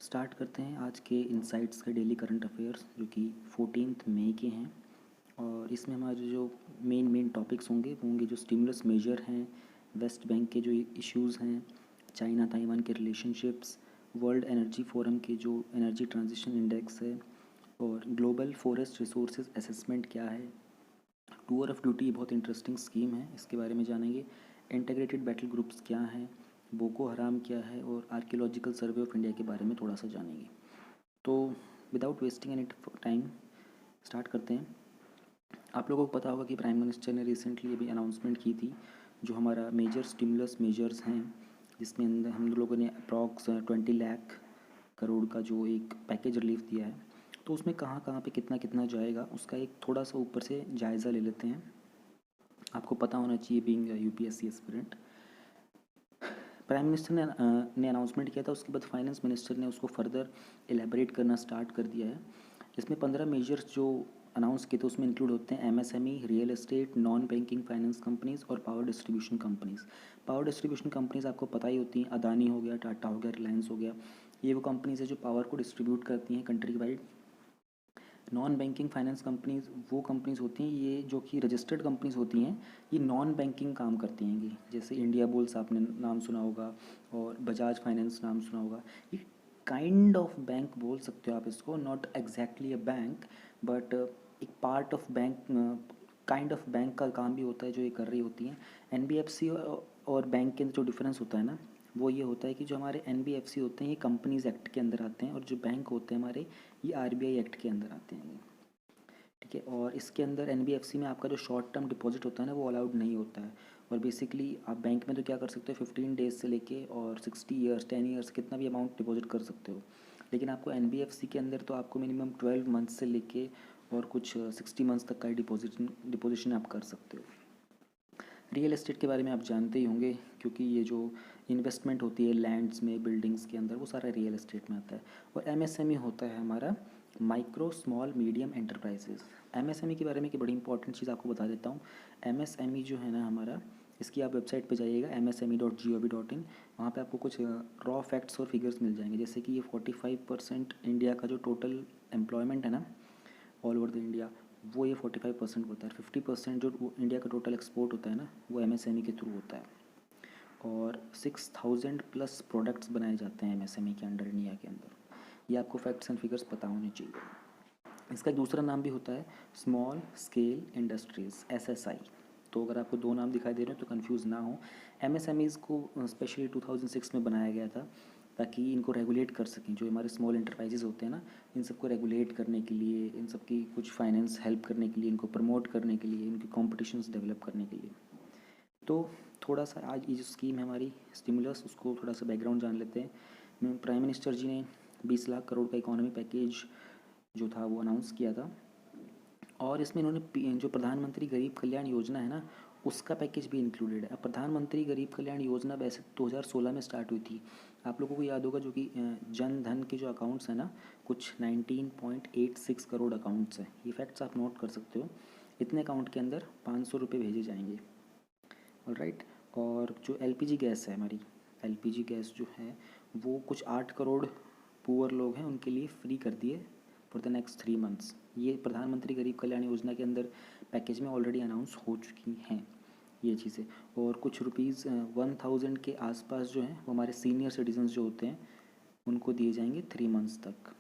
Start करते हैं आज के इनसाइट्स के डेली करंट अफेयर्स जो कि 14 मई के हैं। और इसमें हमारे जो मेन टॉपिक्स होंगे वो होंगे जो स्टिमुलस मेजर हैं, वेस्ट बैंक के जो इश्यूज़ हैं, चाइना ताइवान के रिलेशनशिप्स, वर्ल्ड एनर्जी फोरम के जो एनर्जी ट्रांजिशन इंडेक्स है, और ग्लोबल फॉरेस्ट रिसोर्सेज असेसमेंट क्या है। टूर ऑफ ड्यूटी बहुत इंटरेस्टिंग स्कीम है, इसके बारे में जानेंगे। इंटीग्रेटेड बैटल ग्रुप्स क्या हैं, बोको हराम क्या है, और आर्कियोलॉजिकल सर्वे ऑफ इंडिया के बारे में थोड़ा सा जानेंगे। तो without wasting any time start करते हैं। आप लोगों को पता होगा कि प्राइम मिनिस्टर ने रिसेंटली अभी अनाउंसमेंट की थी जो हमारा मेजर स्टिमुलस मेजर्स हैं, जिसमें अंदर हम लोगों ने अप्रॉक्स 20 लाख करोड़ का जो एक पैकेज रिलीफ दिया है। तो उसमें कहाँ कहाँ पे कितना कितना जाएगा उसका एक थोड़ा सा ऊपर से जायज़ा ले लेते हैं। आपको पता होना चाहिए being UPSC aspirant. Prime minister ने अनाउंसमेंट किया था, उसके बाद फाइनेंस मिनिस्टर ने उसको फर्दर एलेबरेट करना स्टार्ट कर दिया है। इसमें 15 मेजर्स जो अनाउंस किए थे उसमें इंक्लूड होते हैं MSME, real estate, non banking finance companies और power distribution companies. Power distribution companies आपको पता ही होती हैं, अदानी हो गया, टाटा हो गया, रिलायंस हो गया। ये वो कंपनीज़ है जो पावर को डिस्ट्रीब्यूट करती हैं country wide. Non banking finance companies वो कंपनीज़ होती हैं ये जो कि रजिस्टर्ड कंपनीज़ होती हैं, ये नॉन बैंकिंग काम करती हैं। ये जैसे इंडिया बुल्स आपने नाम सुना होगा, और बजाज फाइनेंस नाम सुना होगा। ये काइंड ऑफ बैंक बोल सकते हो आप इसको, not exactly a bank but एक part of bank, kind of bank का काम भी होता है जो ये कर रही होती हैं। एनबीएफसी और बैंक के अंदर जो डिफरेंस होता है ना, वो ये होता है कि जो हमारे एनबीएफसी होते हैं ये कंपनीज एक्ट के अंदर आते हैं, और जो बैंक होते हैं हमारे ये आरबीआई एक्ट के अंदर आते हैं। ठीक है, और इसके अंदर एनबीएफसी में आपका जो शॉर्ट टर्म डिपॉजिट होता है ना वो अलाउड नहीं होता है। और बेसिकली आप बैंक में तो क्या कर सकते हो, 15 डेज से लेके और 60 ईयर्स 10 ईयर्स कितना भी अमाउंट डिपॉजिट कर सकते हो। लेकिन आपको एनबीएफसी के अंदर तो आपको मिनिमम 12 मंथ्स से लेके और कुछ 60 मंथ्स तक का डिपोजिशन आप कर सकते हो। रियल एस्टेट के बारे में आप जानते ही होंगे, क्योंकि ये जो इन्वेस्टमेंट होती है लैंड्स में, बिल्डिंग्स के अंदर, वो सारा रियल एस्टेट में आता है। और एमएसएमई होता है हमारा micro small medium enterprises. MSME के बारे में एक बड़ी इंपॉर्टेंट चीज़ आपको बता देता हूँ। एमएसएमई जो है ना हमारा, इसकी आप वेबसाइट पे जाइएगा msme.gov.in। वहाँ पे आपको कुछ रॉ फैक्ट्स और फिगर्स मिल जाएंगे, जैसे कि ये 45% इंडिया का जो टोटल एम्प्लॉयमेंट है ना ऑल ओवर द इंडिया, वो ये 45% होता है। 50% जो इंडिया का टोटल एक्सपोर्ट होता है ना वो एमएसएमई के थ्रू होता है। और 6000 प्लस प्रोडक्ट्स बनाए जाते हैं एमएसएमई के अंडर इंडिया के अंदर। ये आपको फैक्ट्स एंड फिगर्स पता होने चाहिए। इसका एक दूसरा नाम भी होता है स्मॉल स्केल इंडस्ट्रीज़, एसएसआई। तो अगर आपको दो नाम दिखाई दे रहे हो तो कंफ्यूज ना हो। एमएसएमईज़ को स्पेशली 2006 में बनाया गया था ताकि इनको रेगुलेट कर सकें। जो हमारे स्मॉल इंटरप्राइजेज होते हैं ना, इन सबको रेगुलेट करने के लिए, इन सब की कुछ फाइनेंस हेल्प करने के लिए, इनको प्रमोट करने के लिए, इनकी कॉम्पिटिशन्स डेवलप करने के लिए। तो थोड़ा सा आज ये जो स्कीम है हमारी स्टिमुलस, उसको थोड़ा सा बैकग्राउंड जान लेते हैं। प्राइम मिनिस्टर जी ने 20 लाख करोड़ का इकोनॉमी पैकेज जो था वो अनाउंस किया था, और इसमें इन्होंने जो प्रधानमंत्री गरीब कल्याण योजना है ना उसका पैकेज भी इंक्लूडेड है। अब प्रधानमंत्री गरीब कल्याण योजना वैसे 2016 में स्टार्ट हुई थी। आप लोगों को याद होगा जो कि जन धन के जो अकाउंट्स हैं ना, कुछ 19.86 करोड़ अकाउंट्स हैं। ये फैक्ट्स आप नोट कर सकते हो। इतने अकाउंट के अंदर 500 रुपये भेजे जाएंगे। ऑलराइट। और जो एलपीजी गैस है हमारी, एलपीजी गैस जो है वो कुछ 8 करोड़ पुअर लोग हैं उनके लिए फ्री कर दिए फॉर द नेक्स्ट 3 मंथ्स। ये प्रधानमंत्री गरीब कल्याण योजना के अंदर पैकेज में ऑलरेडी अनाउंस हो चुकी हैं ये चीज़ें। और कुछ रुपीज़ 1000 के आसपास जो हैं वो हमारे सीनियर सिटीजन्स जो होते हैं उनको दिए जाएंगे 3 मंथ्स तक।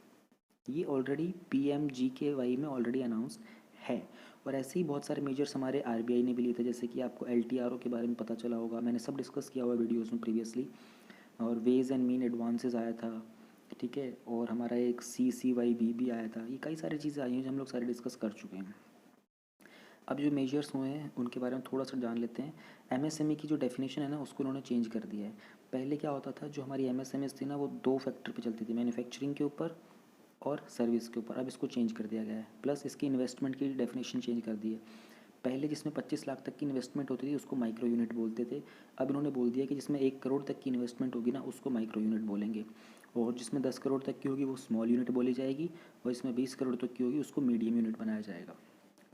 ये ऑलरेडी PMGKY में ऑलरेडी अनाउंस है। और ऐसे ही बहुत सारे मेजर्स हमारे आरबीआई ने भी लिए थे, जैसे कि आपको LTRO के बारे में पता चला होगा, मैंने सब डिस्कस किया हुआ वीडियोज़ में प्रीवियसली। और वेज एंड मीन एडवांसेस आया था, ठीक है। और हमारा एक CCYB भी आया था। ये कई सारी चीज़ें आई हैं जो हम लोग सारे डिस्कस कर चुके हैं। अब जो मेजर्स हुए हैं उनके बारे में थोड़ा सा जान लेते हैं। एमएसएमई की जो डेफिनेशन है ना उसको उन्होंने चेंज कर दिया है। पहले क्या होता था, जो हमारी एमएसएमईज थी ना वो 2 फैक्टर पे चलती थी, मैन्युफैक्चरिंग के ऊपर और सर्विस के ऊपर। अब इसको चेंज कर दिया गया है, प्लस इसकी इन्वेस्टमेंट की डेफिनेशन चेंज कर दी है। पहले जिसमें 25 लाख तक की इन्वेस्टमेंट होती थी उसको माइक्रो यूनिट बोलते थे। अब इन्होंने बोल दिया कि जिसमें 1 करोड़ तक की इन्वेस्टमेंट होगी ना उसको माइक्रो यूनिट बोलेंगे, और जिसमें 10 करोड़ तक की होगी वो स्मॉल यूनिट बोली जाएगी, और जिसमें 20 करोड़ तक की होगी उसको मीडियम यूनिट बनाया जाएगा।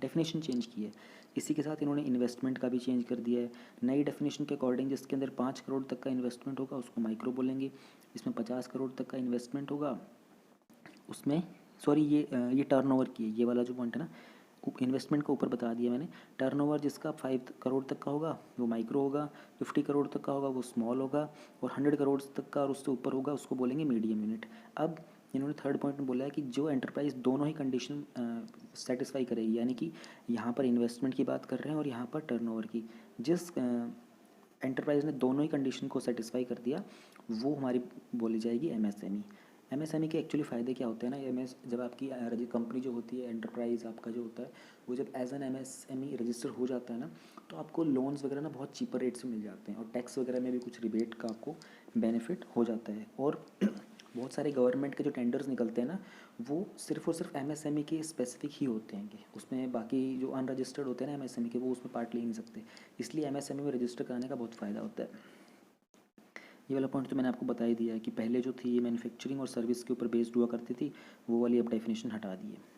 डेफिनेशन चेंज की है। इसी के साथ इन्होंने इन्वेस्टमेंट का भी चेंज कर दिया है। नई डेफिनेशन के अकॉर्डिंग जिसके अंदर 5 करोड़ तक का इन्वेस्टमेंट होगा उसको माइक्रो बोलेंगे, इसमें 50 करोड़ तक का इन्वेस्टमेंट होगा उसमें, सॉरी ये टर्नओवर की है, ये वाला जो पॉइंट है ना, इन्वेस्टमेंट का ऊपर बता दिया मैंने। टर्नओवर जिसका 5 करोड़ तक का होगा वो माइक्रो होगा, 50 करोड़ तक का होगा वो स्मॉल होगा, और 100 करोड़ तक का और उससे ऊपर होगा उसको बोलेंगे मीडियम यूनिट। अब इन्होंने थर्ड पॉइंट में बोला है कि जो एंटरप्राइज दोनों ही कंडीशन सेटिस्फाई करेगी, यानी कि यहाँ पर इन्वेस्टमेंट की बात कर रहे हैं और यहाँ पर टर्नओवर की, जिस एंटरप्राइज ने दोनों ही कंडीशन को सेटिस्फाई कर दिया वो हमारी बोली जाएगी एमएसएमई। एमएसएमई के एक्चुअली फ़ायदे क्या होते हैं ना, जब आपकी कंपनी जो होती है, एंटरप्राइज आपका जो होता है, वो जब एज एन एमएसएमई रजिस्टर हो जाता है ना, तो आपको लोन्स वगैरह ना बहुत चीपर रेट से मिल जाते हैं, और टैक्स वगैरह में भी कुछ रिबेट का आपको बेनिफिट हो जाता है। और बहुत सारे गवर्नमेंट के जो टेंडर्स निकलते हैं ना, वो सिर्फ और सिर्फ एमएसएमई के स्पेसिफिक ही होते हैं, कि उसमें बाकी जो अनरजिस्टर्ड होते हैं ना एमएसएमई के, वो उसमें पार्ट ले नहीं सकते। इसलिए एमएसएमई में रजिस्टर कराने का बहुत फ़ायदा होता है। ये वाला पॉइंट तो मैंने आपको बता ही दिया है कि पहले जो थी ये मैन्युफैक्चरिंग और सर्विस के ऊपर बेस्ड हुआ करती थी, वो वाली अब डेफिनेशन हटा दी है।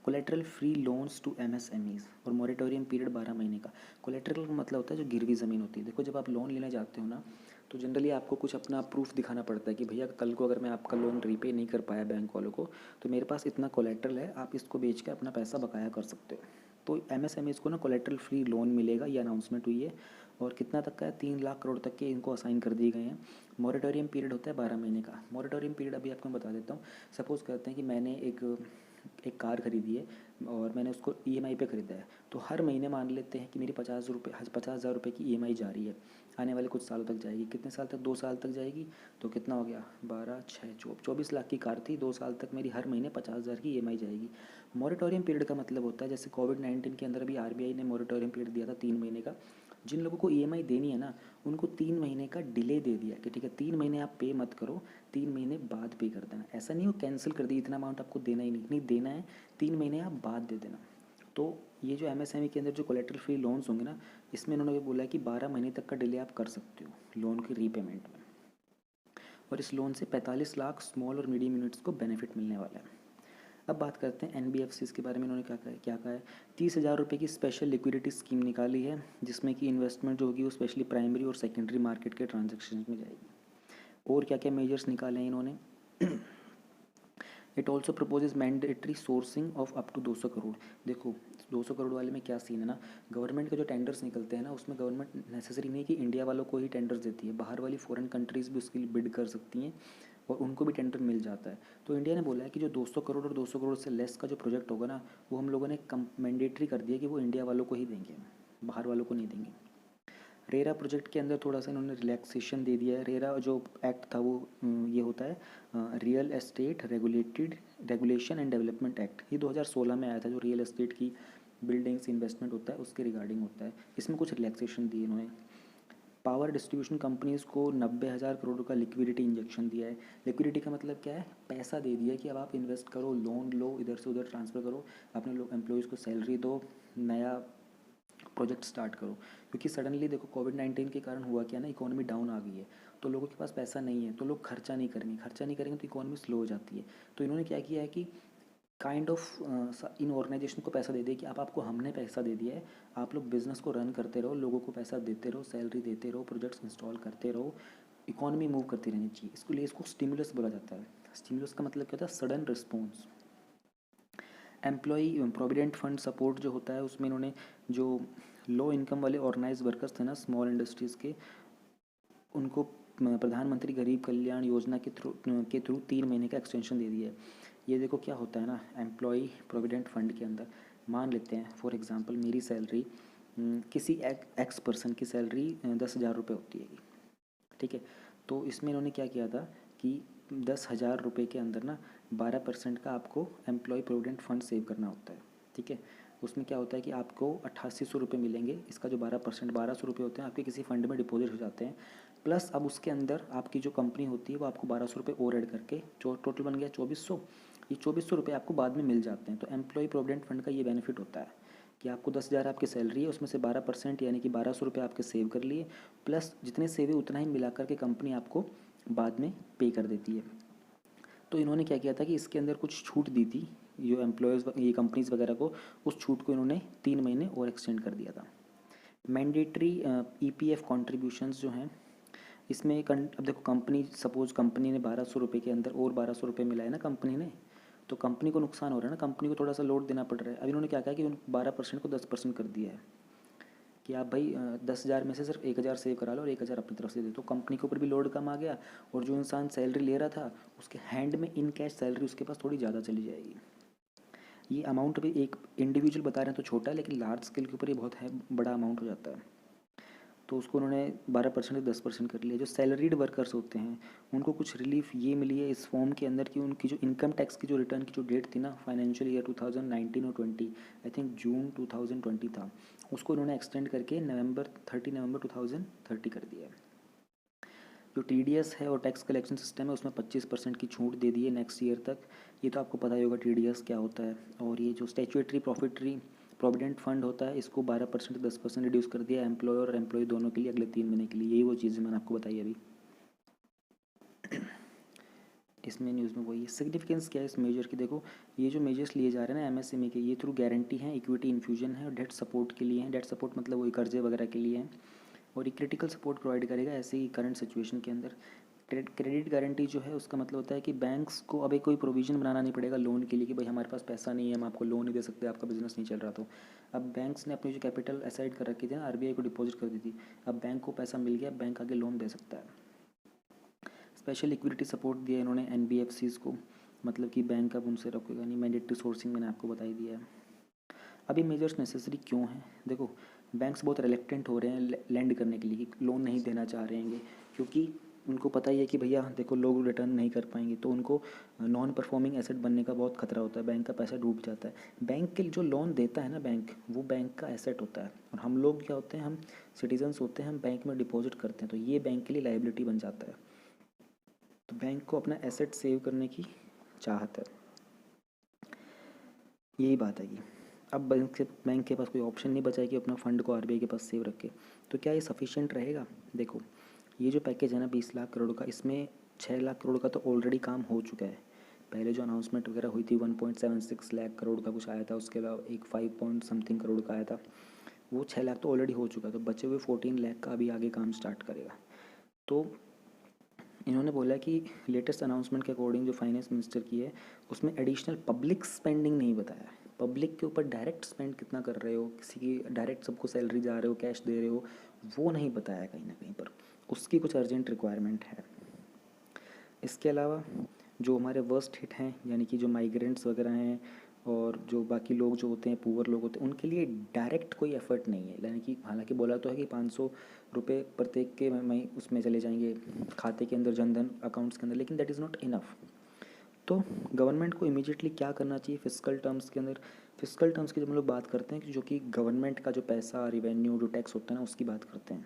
Collateral free loans to MSMEs और मॉरेटोरियम पीरियड 12 महीने का। कोलेट्रल का मतलब होता है जो गिरवी ज़मीन होती है। देखो जब आप लोन लेने जाते हो ना, तो जनरली आपको कुछ अपना प्रूफ दिखाना पड़ता है कि भैया कल को अगर मैं आपका लोन रीपे नहीं कर पाया बैंक वालों को, तो मेरे पास इतना कोलेट्रल है, आप इसको बेच के अपना पैसा बकाया कर सकते हो। तो एमएसएमईज को ना कोलेट्रल फ्री लोन मिलेगा, ये अनाउंसमेंट हुई है, और कितना तक का है, 3 लाख करोड़ तक के इनको असाइन कर दिए गए हैं। मॉरेटोरियम पीरियड होता है 12 महीने का। मॉरेटोरियम पीरियड अभी आपको बता देता हूँ। सपोज़ करते हैं कि मैंने एक कार खरीदी है और मैंने उसको ईएमआई पे ख़रीदा है, तो हर महीने मान लेते हैं कि मेरी 50,000 रुपये की ईएमआई जा रही है, आने वाले कुछ सालों तक जाएगी। कितने साल तक? 2 साल तक जाएगी। तो कितना हो गया, 12 6 24 लाख की कार थी, 2 साल तक मेरी हर महीने 50,000 की ईएमआई जाएगी। मॉरेटोरियम पीरियड का मतलब होता है, जैसे कोविड-19 के अंदर अभी आरबीआई ने मॉरेटोरियम पीरियड दिया था 3 महीने का। जिन लोगों को ईएमआई देनी है ना, उनको 3 महीने का डिले दे दिया कि ठीक है 3 महीने आप पे मत करो, 3 महीने बाद पे कर देना। ऐसा नहीं हो कैंसिल कर दी, इतना अमाउंट आपको देना ही नहीं देना है, 3 महीने आप बाद दे देना। तो ये जो एमएसएमई के अंदर जो कोलेट्रल फ्री लोन्स होंगे ना, इसमें इन्होंने ये बोला है कि 12 महीने तक का डिले आप कर सकते हो लोन की रीपेमेंट में, और इस लोन से 45 लाख स्मॉल और मीडियम यूनिट्स को बेनिफिट मिलने वाला है। अब बात करते हैं एनबीएफसीज के बारे में। इन्होंने क्या कहा है, 30,000 रुपये की स्पेशल लिक्विडिटी स्कीम निकाली है, जिसमें कि इन्वेस्टमेंट जो होगी वो स्पेशली प्राइमरी और सेकेंडरी मार्केट के ट्रांजेक्शन में जाएगी। और क्या क्या मेजर्स निकाले हैं इन्होंने। It also proposes mandatory sourcing of up to 200 crore. देखो 200 करोड़ वाले में क्या सीन है ना, गवर्नमेंट के जो टेंडर्स निकलते हैं ना, उसमें गवर्नमेंट नेसेसरी नहीं कि इंडिया वालों को ही टेंडर्स देती है, बाहर वाली फॉरेन कंट्रीज़ भी उसके लिए बिड कर सकती हैं और उनको भी टेंडर मिल जाता है। तो इंडिया ने बोला है कि जो 200 करोड़ और 200 करोड़ से लेस का जो प्रोजेक्ट होगा ना, वो हम लोगों ने मैंडेटरी कर दिया कि वो इंडिया वालों को ही देंगे, बाहर वालों को नहीं देंगे। रेरा प्रोजेक्ट के अंदर थोड़ा सा इन्होंने रिलैक्सेशन दे दिया है। रेरा जो एक्ट था वो ये होता है real estate regulation and development act, ये 2016 में आया था, जो रियल एस्टेट की बिल्डिंग्स इन्वेस्टमेंट होता है उसके रिगार्डिंग होता है। इसमें कुछ रिलैक्सेशन दिए इन्होंने। पावर डिस्ट्रीब्यूशन कंपनीज़ को 90,000 करोड़ का लिक्विडिटी इंजेक्शन दिया है। लिक्विडिटी का मतलब क्या है, पैसा दे दिया कि अब आप इन्वेस्ट करो, लोन लो, इधर से उधर ट्रांसफ़र करो, अपने लोग एम्प्लॉयज़ को सैलरी दो, नया प्रोजेक्ट स्टार्ट करो। क्योंकि सडनली देखो कोविड-19 के कारण हुआ क्या ना, इकोनॉमी डाउन आ गई है, तो लोगों के पास पैसा नहीं है, तो लोग खर्चा नहीं करेंगे तो इकोनॉमी स्लो हो जाती है। तो इन्होंने क्या किया है कि काइंड ऑफ इन ऑर्गेनाइजेशन को पैसा दे दिया कि आपको हमने पैसा दे दिया है, आप लोग बिज़नेस को रन करते रहो, लोगों को पैसा देते रहो, सैलरी देते रहो, प्रोजेक्ट्स इंस्टॉल करते रहो, इकोनॉमी मूव करती रहनी चाहिए। इसके लिए इसको स्टिमुलस बोला जाता है। स्टिमुलस का मतलब क्या होता है, sudden response. Employee provident fund support जो होता है, उसमें इन्होंने जो लो इनकम वाले ऑर्गेनाइज वर्कर्स थे ना, स्मॉल इंडस्ट्रीज़ के, उनको प्रधानमंत्री गरीब कल्याण योजना के थ्रू 3 महीने का एक्सटेंशन दे दिया है। ये देखो क्या होता है ना, एम्प्लॉई प्रोविडेंट फंड के अंदर मान लेते हैं फॉर एग्जांपल मेरी सैलरी किसी एक्स पर्सन की सैलरी 10,000 रुपये होती है, ठीक है। तो इसमें इन्होंने क्या किया था कि 10,000 रुपये के अंदर ना 12% का आपको एम्प्लॉय प्रोविडेंट फंड सेव करना होता है, ठीक है। उसमें क्या होता है कि आपको 8800 रुपये मिलेंगे, इसका जो 12% 1200 रुपये होते हैं आपके किसी फंड में डिपॉजिट हो जाते हैं। प्लस अब उसके अंदर आपकी जो कंपनी होती है वो आपको 1200 रुपये और ऐड करके जो टोटल बन गया 2400, ये 2400 रुपये आपको बाद में मिल जाते हैं। तो एम्प्लॉय प्रोविडेंट फंड का ये बेनिफिट होता है कि आपको 10,000 आपकी सैलरी है, उसमें से 12% यानी कि 1200 रुपये आपके सेव कर लिए, प्लस जितने सेव है उतना ही मिला करके कंपनी आपको बाद में पे कर देती है। तो इन्होंने क्या किया था कि इसके अंदर कुछ छूट दी थी जो एम्प्लॉयज़ ये कंपनीज़ वगैरह को उस छूट को इन्होंने 3 महीने और एक्सटेंड कर दिया था। मैंडेटरी ईपीएफ कॉन्ट्रीब्यूशंस जो हैं इसमें अब देखो कंपनी सपोज कंपनी ने 1200 रुपये के अंदर और 1200 रुपये मिलाए ना कंपनी ने, तो कंपनी को नुकसान हो रहा है ना, कंपनी को थोड़ा सा लोड देना पड़ रहा है। अब इन्होंने क्या कहा कि 12% को 10% कर दिया है कि आप भाई 10,000 में से सिर्फ 1,000 सेव करा लो और 1,000 अपनी तरफ से दे दो। तो कंपनी के ऊपर भी लोड कम आ गया और जो इंसान सैलरी ले रहा था उसके हैंड में इन कैश सैलरी उसके पास थोड़ी ज़्यादा चली जाएगी। ये अमाउंट भी एक इंडिविजुअल बता रहे हैं तो छोटा है, लेकिन लार्ज स्केल के ऊपर ये बहुत है, बड़ा अमाउंट हो जाता है। तो उसको उन्होंने 12% 10% कर लिया। जो सैलरीड वर्कर्स होते हैं उनको कुछ रिलीफ ये मिली है इस फॉर्म के अंदर कि उनकी जो इनकम टैक्स की जो रिटर्न की जो डेट थी ना फाइनेंशियल ईयर 2019 और 20, आई थिंक जून 2020 था, उसको उन्होंने एक्सटेंड करके 30 नवंबर 2030 कर दिया है। जो TDS है और टैक्स कलेक्शन सिस्टम है उसमें 25% की छूट दे दी है नेक्स्ट ईयर तक। ये तो आपको पता ही होगा TDS क्या होता है। और ये जो स्टैट्यूटरी प्रोविडेंट फंड होता है इसको 12% 10% रिड्यूस कर दिया एम्प्लॉय और एम्प्लॉय दोनों के लिए अगले 3 महीने के लिए। यही वो चीज़ें मैंने आपको बताई अभी। इसमें न्यूज़ में वही सिग्निफिकेंस क्या है इस मेजर की, देखो ये जो मेजर्स लिए जा रहे हैं ना MSME के, ये थ्रू गारंटी हैं, इक्विटी इन्फ्यूजन है और डेट सपोर्ट के लिए हैं। डेट सपोर्ट मतलब वही कर्जे वगैरह के लिए हैं और ये क्रिटिकल सपोर्ट प्रोवाइड करेगा ऐसे ही करंट सिचुएशन के अंदर। क्रेडिट गारंटी जो है उसका मतलब होता है कि बैंक्स को अब एक कोई प्रोविज़न बनाना नहीं पड़ेगा लोन के लिए कि भाई हमारे पास पैसा नहीं है, हम आपको लोन नहीं दे सकते, आपका बिजनेस नहीं चल रहा। तो अब बैंक्स ने अपनी जो कैपिटल असाइड कर रखी थी ना, RBI को डिपॉजिट कर दी थी, अब बैंक को पैसा मिल गया, बैंक आगे लोन दे सकता है। स्पेशल लिक्विडिटी सपोर्ट दिया इन्होंने NBFCs को, मतलब कि बैंक अब उनसे रखेगा नहीं। मैंडेटरी सोर्सिंग मैंने आपको बताई दिया है। अभी मेजर्स नेसेसरी क्यों हैं, देखो बैंक्स बहुत रिलेक्टेंट हो रहे हैं लैंड करने के लिए कि लोन नहीं देना चाह रहे हैं, क्योंकि उनको पता ही है कि भैया देखो लोग रिटर्न नहीं कर पाएंगे, तो उनको नॉन परफॉर्मिंग एसेट बनने का बहुत खतरा होता है, बैंक का पैसा डूब जाता है। बैंक के जो लोन देता है ना बैंक, वो बैंक का एसेट होता है और हम लोग क्या होते हैं, हम सिटीजन्स होते हैं, हम बैंक में डिपॉजिट करते हैं, तो ये बैंक के लिए लाइबिलिटी बन जाता है। तो बैंक को अपना एसेट सेव करने की चाहत है, यही बात है। अब बैंक के पास कोई ऑप्शन नहीं बचा है कि अपना फ़ंड को RBI के पास सेव रखे। तो क्या ये सफिशिएंट रहेगा, देखो ये जो पैकेज है ना 20 लाख करोड़ का, इसमें 6 लाख करोड़ का तो ऑलरेडी काम हो चुका है। पहले जो अनाउंसमेंट वगैरह हुई थी 1.76 लाख करोड़ का कुछ आया था, उसके अलावा एक 5 पॉइंट समथिंग करोड़ का आया था, वो 6 लाख तो ऑलरेडी हो चुका है। तो बचे हुए 14 लाख का अभी आगे काम स्टार्ट करेगा। तो इन्होंने बोला कि लेटेस्ट अनाउंसमेंट के अकॉर्डिंग जो फाइनेंस मिनिस्टर की है उसमें एडिशनल पब्लिक स्पेंडिंग नहीं बताया है। पब्लिक के ऊपर डायरेक्ट स्पेंड कितना कर रहे हो, किसी की डायरेक्ट सबको सैलरी जा रहे हो, कैश दे रहे हो, वो नहीं बताया कहीं ना कहीं पर, उसकी कुछ अर्जेंट रिक्वायरमेंट है। इसके अलावा जो हमारे वर्स्ट हिट हैं यानी कि जो माइग्रेंट्स वगैरह हैं और जो बाकी लोग जो होते हैं पुअर लोग होते हैं, उनके लिए डायरेक्ट कोई एफर्ट नहीं है। यानी कि हालांकि बोला तो है कि 500 रुपये प्रत्येक के मई उसमें चले जाएंगे खाते के अंदर, जनधन अकाउंट्स के अंदर, लेकिन दैट इज़ नॉट इनफ। तो गवर्नमेंट को इमीडिएटली क्या करना चाहिए फिस्कल टर्म्स के अंदर, फिस्कल टर्म्स की जब हम लोग बात करते हैं कि जो कि गवर्नमेंट का जो पैसा रिवेन्यू जो टैक्स होता है ना उसकी बात करते हैं,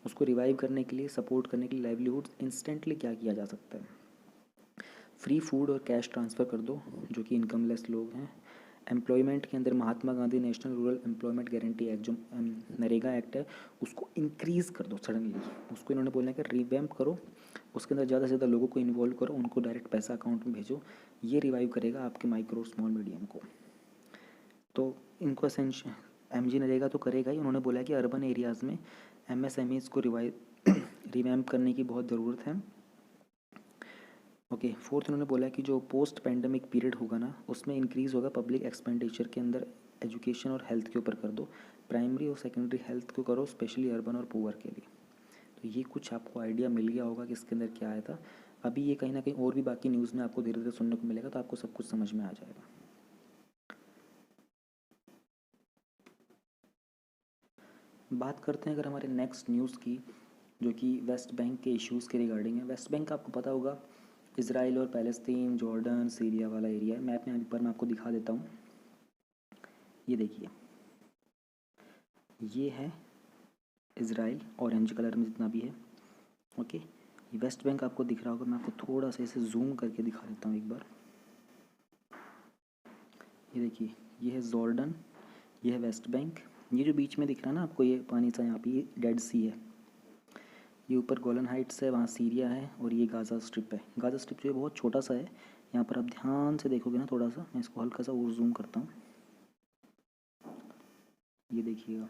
उसको रिवाइव करने के लिए, सपोर्ट करने के लिए लाइवलीहुड इंस्टेंटली क्या किया जा सकता है। फ्री फूड और कैश ट्रांसफ़र कर दो जो कि इनकमलेस लोग हैं। एम्प्लॉयमेंट के अंदर Mahatma Gandhi national rural employment guarantee act जो नरेगा एक्ट है उसको इंक्रीज़ कर दो सडनली, उसको इन्होंने बोला है कि रिवैम्प करो, उसके अंदर ज़्यादा से ज़्यादा लोगों को इन्वॉल्व करो, उनको डायरेक्ट पैसा अकाउंट में भेजो। ये रिवाइव करेगा आपके माइक्रो स्मॉल मीडियम को। तो इनको MG नरेगा तो करेगा ही, उन्होंने बोला है कि अर्बन एरियाज़ में MSMEs को रिवैम्प करने की बहुत ज़रूरत है। ओके, फोर्थ उन्होंने बोला कि जो पोस्ट पैंडमिक पीरियड होगा ना उसमें इंक्रीज़ होगा पब्लिक एक्सपेंडिचर के अंदर, एजुकेशन और हेल्थ के ऊपर कर दो, प्राइमरी और सेकेंडरी हेल्थ को करो, स्पेशली अर्बन और पुअर के लिए। तो ये कुछ आपको आइडिया मिल गया होगा कि इसके अंदर क्या आया था। अभी ये कहीं ना कहीं और भी बाकी न्यूज़ में आपको धीरे धीरे सुनने को मिलेगा, तो आपको सब कुछ समझ में आ जाएगा। बात करते हैं अगर हमारे नेक्स्ट न्यूज़ की, जो कि वेस्ट बैंक के इश्यूज़ के रिगार्डिंग है। वेस्ट बैंक आपको पता होगा इज़राइल और पैलेस्तीन, जॉर्डन, सीरिया वाला एरिया है। मैप यहाँ पर मैं आपको दिखा देता हूँ, ये देखिए ये है इज़राइल ऑरेंज कलर में जितना भी है। ओके, ये वेस्ट बैंक आपको दिख रहा होगा, मैं आपको थोड़ा सा इसे जूम करके दिखा देता हूँ एक बार। ये देखिए ये है जॉर्डन, ये है वेस्ट बैंक, ये जो बीच में दिख रहा है ना आपको ये पानी सा, यहाँ पे ये डेड सी है, ये ऊपर गोलन हाइट्स है, वहाँ सीरिया है, और ये गाज़ा स्ट्रिप है। गाज़ा स्ट्रिप जो है बहुत छोटा सा है, यहाँ पर आप ध्यान से देखोगे ना थोड़ा सा, मैं इसको हल्का सा और जूम करता हूँ, ये देखिएगा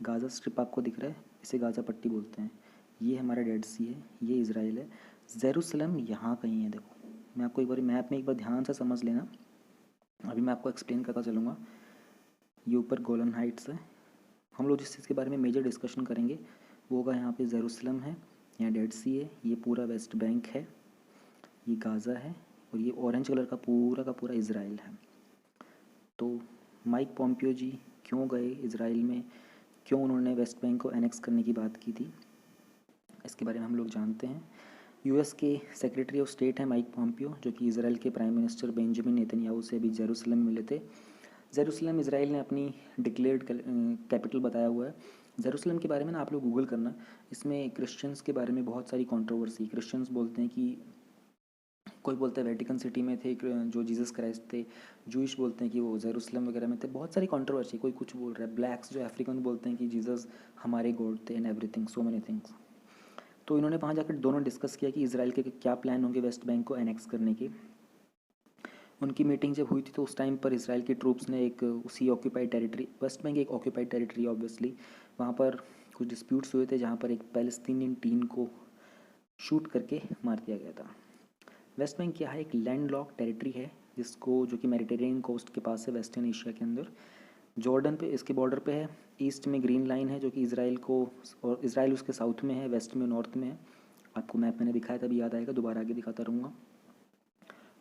गाज़ा स्ट्रिप आपको दिख रहा है, इसे गाज़ा पट्टी बोलते हैं। ये हमारा डेड सी है, ये इज़राइल है। जेरूसलम यहाँ कहीं है, देखो मैं आपको एक बार मैप में एक बार ध्यान से समझ लेना, अभी मैं आपको एक्सप्लेन करता चलूँगा। ये ऊपर गोलन हाइट्स है, हम लोग जिस चीज़ के बारे में मेजर डिस्कशन करेंगे वो होगा यहाँ पे जेरूसलम है, यहाँ डेड सी है, ये पूरा वेस्ट बैंक है, ये गाज़ा है, और ये ऑरेंज कलर का पूरा इज़राइल है। तो माइक पॉम्पियो जी क्यों गए इज़राइल में, क्यों उन्होंने वेस्ट बैंक को एनेक्स करने की बात की थी, इसके बारे में हम लोग जानते हैं। यूएस के सेक्रेटरी ऑफ स्टेट हैं माइक पॉम्पियो, जो कि इज़राइल के प्राइम मिनिस्टर बेंजामिन नेतन्याहू से अभी जेरूसलम में मिले थे। जेरूसलम इज़राइल ने अपनी डिक्लेयर्ड कैपिटल बताया हुआ है। जेरूसलम के बारे में ना आप लोग गूगल करना, इसमें क्रिश्चियंस के बारे में बहुत सारी कंट्रोवर्सी। क्रिश्चियंस बोलते हैं कि कोई बोलता है वेटिकन सिटी में थे जो जीसस क्राइस्ट थे, जूइश बोलते हैं कि वो जेरूसलम वगैरह में थे, बहुत सारी कंट्रोवर्सी, कोई कुछ बोल रहा है। ब्लैक्स जो अफ्रीकन बोलते हैं कि जीसस हमारे गॉड थे and everything, so many things. तो इन्होंने वहाँ जाकर दोनों डिस्कस किया कि इज़राइल के क्या प्लान होंगे वेस्ट बैंक को एनेक्स करने के। उनकी मीटिंग जब हुई थी तो उस टाइम पर इसराइल की ट्रूप्स ने एक उसी ऑक्यूपाइड टेरिटरी, वेस्ट बैंक एक ऑक्यूपाइड टेरिटरी ऑब्वियसली, वहाँ पर कुछ डिस्प्यूट्स हुए थे जहाँ पर एक पैलेस्टीनियन टीम को शूट करके मार दिया गया था। वेस्ट बैंक क्या है, एक लैंड लॉक टेरिटरी है जिसको, जो कि मेडिटेरेनियन कोस्ट के पास है वेस्टर्न एशिया के अंदर। जॉर्डन पे इसके बॉर्डर पे है, ईस्ट में ग्रीन लाइन है जो कि इसराइल को, और इसराइल उसके साउथ में है, वेस्ट में नॉर्थ में है। आपको मैप मैंने दिखाया था, अभी याद आएगा, दोबारा आगे दिखाता रहूँगा।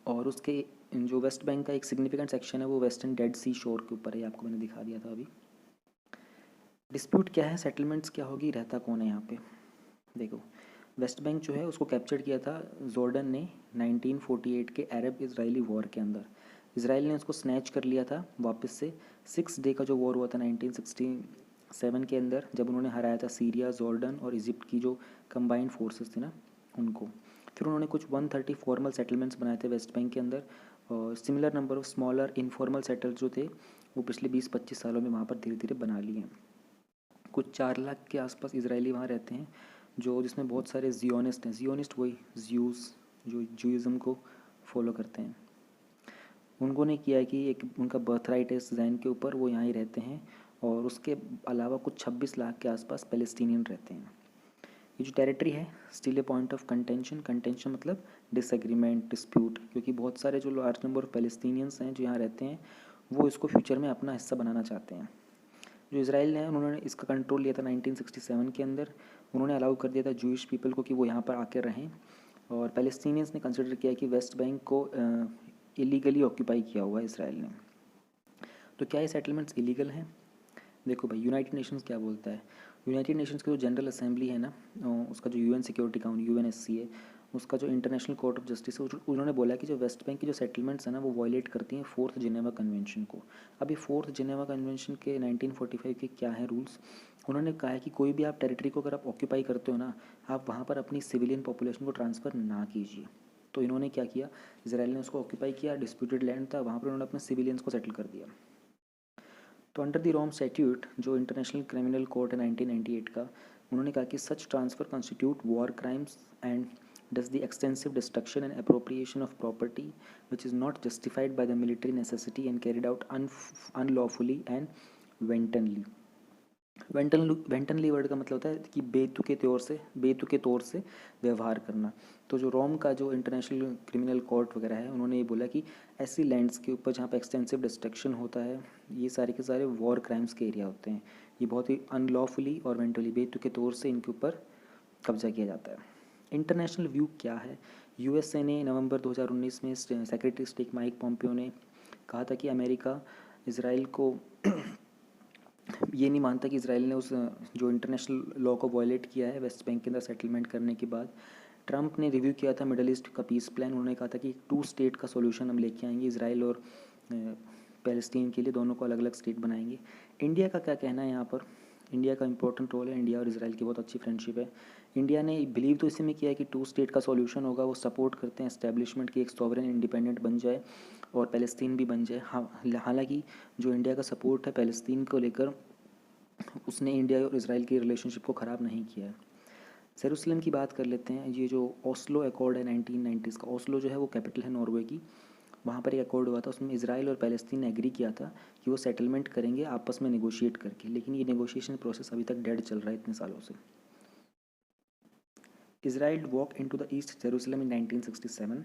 और उसके जो वेस्ट बैंक का एक सिग्निफिकेंट सेक्शन है वो वेस्टर्न डेड सी शोर के ऊपर है, आपको मैंने दिखा दिया था अभी। डिस्प्यूट क्या है, सेटलमेंट्स क्या होगी, रहता कौन है यहाँ पे। देखो वेस्ट बैंक जो है उसको कैप्चर किया था जॉर्डन ने 1948 के अरब इजरायली वॉर के अंदर। इसराइल ने उसको स्नैच कर लिया था वापस से। 6 डे का जो वॉर हुआ था 1967 के अंदर, जब उन्होंने हराया था सीरिया, जॉर्डन और इजिप्ट की जो कंबाइंड फोर्सेस थी ना उनको। फिर उन्होंने कुछ 130 फॉर्मल सेटलमेंट्स बनाए थे वेस्ट बैंक के अंदर, और similar number of smaller informal settle जो थे वो पिछले 20-25 सालों में वहाँ पर धीरे धीरे बना लिए हैं। कुछ 4 लाख के आसपास इजरायली वहाँ रहते हैं, जो जिसमें बहुत सारे जियोनिस्ट हैं। जियोनिस्ट वही ज्यूस जो जूइज़म को फॉलो करते हैं। उन्होंने किया है कि एक उनका बर्थ राइट है इस जैन के ऊपर, वो यहाँ ही रहते हैं, और उसके अलावा कुछ 26 लाख के आसपास पैलेस्टीनियन रहते हैं। ये जो टेरिटरी है still a point of contention, contention मतलब डिसएग्रीमेंट, डिस्प्यूट, क्योंकि बहुत सारे जो लार्ज नंबर ऑफ पैलेस्टीनियंस हैं जो यहाँ रहते हैं वो इसको फ्यूचर में अपना हिस्सा बनाना चाहते हैं। जो इसराइल ने उन्होंने इसका कंट्रोल लिया था 1967 के अंदर, उन्होंने अलाउ कर दिया था जूइश पीपल को कि वो यहाँ पर आकर रहें, और पैलेस्टीनियंस ने कंसिडर किया कि वेस्ट बैंक को इलीगली ऑक्यूपाई किया हुआ है इसराइल ने। तो क्या ये सेटलमेंट्स इलीगल हैं? देखो भाई, यूनाइटेड नेशंस क्या बोलता है, यूनाइटेड नेशंस की जो जनरल असेंबली है ना, उसका जो यूएन सिक्योरिटी काउंसिल यूएनएससी है, उसका जो इंटरनेशनल कोर्ट ऑफ जस्टिस है, उन्होंने बोला कि जो वेस्ट बैंक की जो सेटलमेंट्स है ना वो वायलेट करती हैं 4th जिनेवा कन्वेंशन को। अभी 4th जिनेवा कन्वेंशन के 1945 के क्या है रूल्स, उन्होंने कहा है कि कोई भी आप टेरिटरी को अगर आप ऑक्यूपाई करते हो ना, आप वहाँ पर अपनी सिविलियन पॉपुलेशन को ट्रांसफ़र ना कीजिए। तो इन्होंने क्या किया, इसराइल ने उसको ऑक्यूपाई किया, डिस्प्यूटेड लैंड था वहाँ पर उन्होंने अपने सिविलियंस को सेटल कर दिया। तो अंडर द रोम स्टैट्यूट, जो इंटरनेशनल क्रिमिनल कोर्ट है 1998 का, उन्होंने कहा कि such transfer constitute war crimes and does the extensive destruction and appropriation of property which is not justified by the military necessity and carried out unlawfully and wantonly। Wantonly word का मतलब होता है कि बेतुके तौर से व्यवहार करना। तो जो रोम का जो इंटरनेशनल क्रिमिनल कोर्ट वगैरह है, उन्होंने ये बोला कि ऐसी लैंड्स के ऊपर जहाँ पे एक्सटेंसिव डिस्ट्रक्शन होता है, ये सारे के सारे वॉर क्राइम्स के एरिया होते हैं, ये बहुत ही अनलॉफुली और वेंटली बेतुके तौर से इनके ऊपर कब्जा किया जाता है। इंटरनेशनल व्यू क्या है, यूएसए ने नवंबर 2019 में सेक्रेटरी स्टेट माइक पॉम्पियो ने कहा था कि अमेरिका इसराइल को ये नहीं मानता कि इसराइल ने उस जो इंटरनेशनल लॉ को वायलेट किया है वेस्ट बैंक के अंदर सेटलमेंट करने के बाद। ट्रंप ने रिव्यू किया था मिडल ईस्ट का पीस प्लान, उन्होंने कहा था कि 2 स्टेट का सॉल्यूशन हम लेके आएंगे, इसराइल और पैलेस्टीन के लिए, दोनों को अलग अलग स्टेट बनाएंगे। इंडिया का क्या कहना है यहाँ पर, इंडिया का इंपॉर्टेंट रोल है, इंडिया और इसराइल की बहुत अच्छी फ्रेंडशिप है। इंडिया ने बिलीव तो इसी में किया है कि 2 स्टेट का सॉल्यूशन होगा, वो सपोर्ट करते हैं एस्टेब्लिशमेंट की, एक सॉवरेन इंडिपेंडेंट बन जाए और पैलेस्तीन भी बन जाए। हालांकि जो इंडिया का सपोर्ट है पैलेस्तीन को लेकर, उसने इंडिया और इसराइल की रिलेशनशिप को ख़राब नहीं किया है। जेरूसलम की बात कर लेते हैं। ये जो ओस्लो अकॉर्ड है 1990s का, ओस्लो जो है वो कैपिटल है नॉर्वे की। वहाँ पर एक अकॉर्ड हुआ था, उसमें इजराइल और पैलेस्तीन ने एग्री किया था कि वो सेटलमेंट करेंगे आपस में नेगोशिएट करके, लेकिन ये नेगोशिएशन प्रोसेस अभी तक डेड चल रहा है इतने सालों से। Israel walk into the East Jerusalem in 1967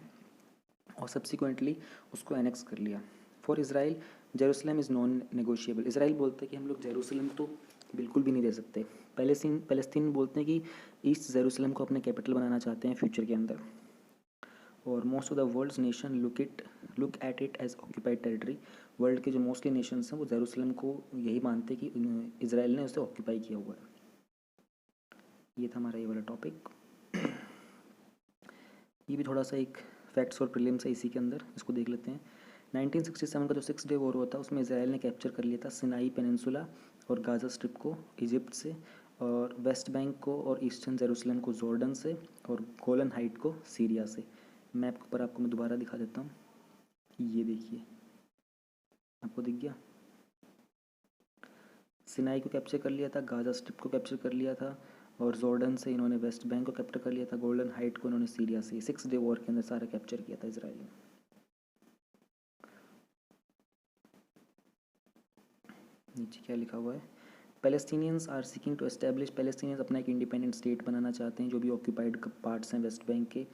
और सब्सिक्वेंटली उसको एनेक्स कर लिया। For Israel Jerusalem is non negotiable. Israel बोलते हैं कि हम लोग जेरूसलम तो बिल्कुल भी नहीं दे सकते। पैलेस्तीन बोलते हैं कि ईस्ट जेरूसलम को अपने कैपिटल बनाना चाहते हैं फ्यूचर के अंदर। और most of the world's nation look at it as occupied territory. World के जो मोस्टली नेशंस हैं वो जेरूसलम को यही मानते हैं कि इसराइल ने उसे ऑक्यूपाई किया हुआ है। ये था हमारा ये वाला टॉपिक। ये भी थोड़ा सा एक फैक्ट्स और प्रीलिम्स है इसी के अंदर, इसको देख लेते हैं। 1967 का जो 6 डे वॉर हुआ था उसमें इसराइल ने कैप्चर कर लिया था सिनाई पेनिनसुला और गाज़ा स्ट्रिप को इजिप्ट से, और वेस्ट बैंक को और ईस्टर्न जेरूसलम को जॉर्डन से, और गोलन हाइट को सीरिया से। मैप पर आपको मैं दोबारा दिखा देता हूँ, ये देखिए आपको दिख गया। सिनाई को कैप्चर कर लिया था, गाज़ा स्ट्रिप को कैप्चर कर लिया था, और जॉर्डन से इन्होंने वेस्ट बैंक को कैप्चर कर लिया था, गोल्डन हाइट को इन्होंने सीरिया से। 6 डे वॉर के अंदर सारा कैप्चर किया था इसराइल ने। नीचे क्या लिखा हुआ है, Palestinians are seeking to establish, Palestinians अपना एक इंडिपेंडेंट स्टेट बनाना चाहते हैं जो भी ऑक्यूपाइड पार्ट्स हैं वेस्ट बैंक के,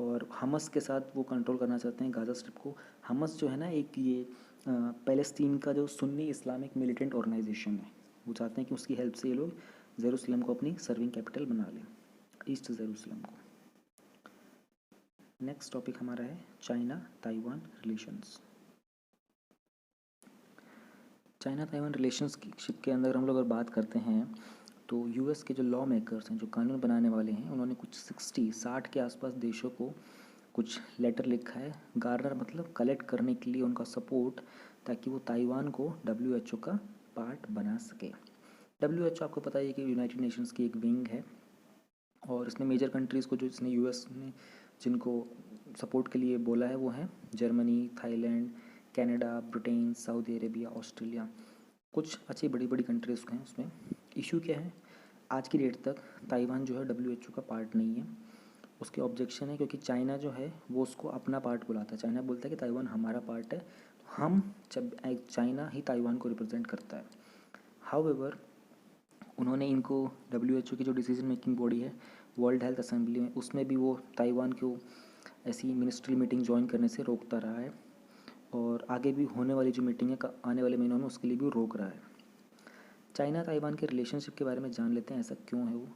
और हमस के साथ वो कंट्रोल करना चाहते हैं गाज़ा स्ट्रिप को। हमस जो है ना एक ये पैलेस्तीन का जो सुन्नी इस्लामिक मिलिटेंट ऑर्गेनाइजेशन है, वो चाहते हैं कि उसकी हेल्प से ये लोग जेरूसलम को अपनी सर्विंग कैपिटल बना लें, ईस्ट जेरूसलम को। नेक्स्ट टॉपिक हमारा है China Taiwan relations. China Taiwan relationship के अंदर हम लोग अगर बात करते हैं तो यूएस के जो लॉ मेकर्स हैं, जो कानून बनाने वाले हैं, उन्होंने कुछ 60 के आसपास देशों को कुछ लेटर लिखा है, गार्नर मतलब कलेक्ट करने के लिए उनका सपोर्ट, ताकि वो ताइवान को WHO का पार्ट बना सके। WHO आपको पता है कि यूनाइटेड नेशंस की एक विंग है, और इसमें मेजर कंट्रीज़ को जो इसने यूएस ने जिनको सपोर्ट के लिए बोला है वो हैं Germany, Thailand, Canada, Britain, Saudi Arabia, Australia. कुछ अच्छी बड़ी बड़ी कंट्रीज़ हैं उसमें। इशू क्या है, आज की डेट तक ताइवान जो है WHO का पार्ट नहीं है। उसके ऑब्जेक्शन है क्योंकि चाइना जो है वो उसको अपना पार्ट बुलाता है। चाइना बोलता है कि ताइवान हमारा पार्ट है, हम जब चाइना ही ताइवान को रिप्रेजेंट करता है। हाउएवर उन्होंने इनको WHO की जो डिसीजन मेकिंग बॉडी है वर्ल्ड हेल्थ असेंबली में, उसमें भी वो ताइवान को ऐसी मिनिस्ट्री मीटिंग ज्वाइन करने से रोकता रहा है, और आगे भी होने वाली जो मीटिंग है आने वाले महीनों में उसके लिए भी रोक रहा है। चाइना ताइवान के रिलेशनशिप के बारे में जान लेते हैं, ऐसा क्यों है वो।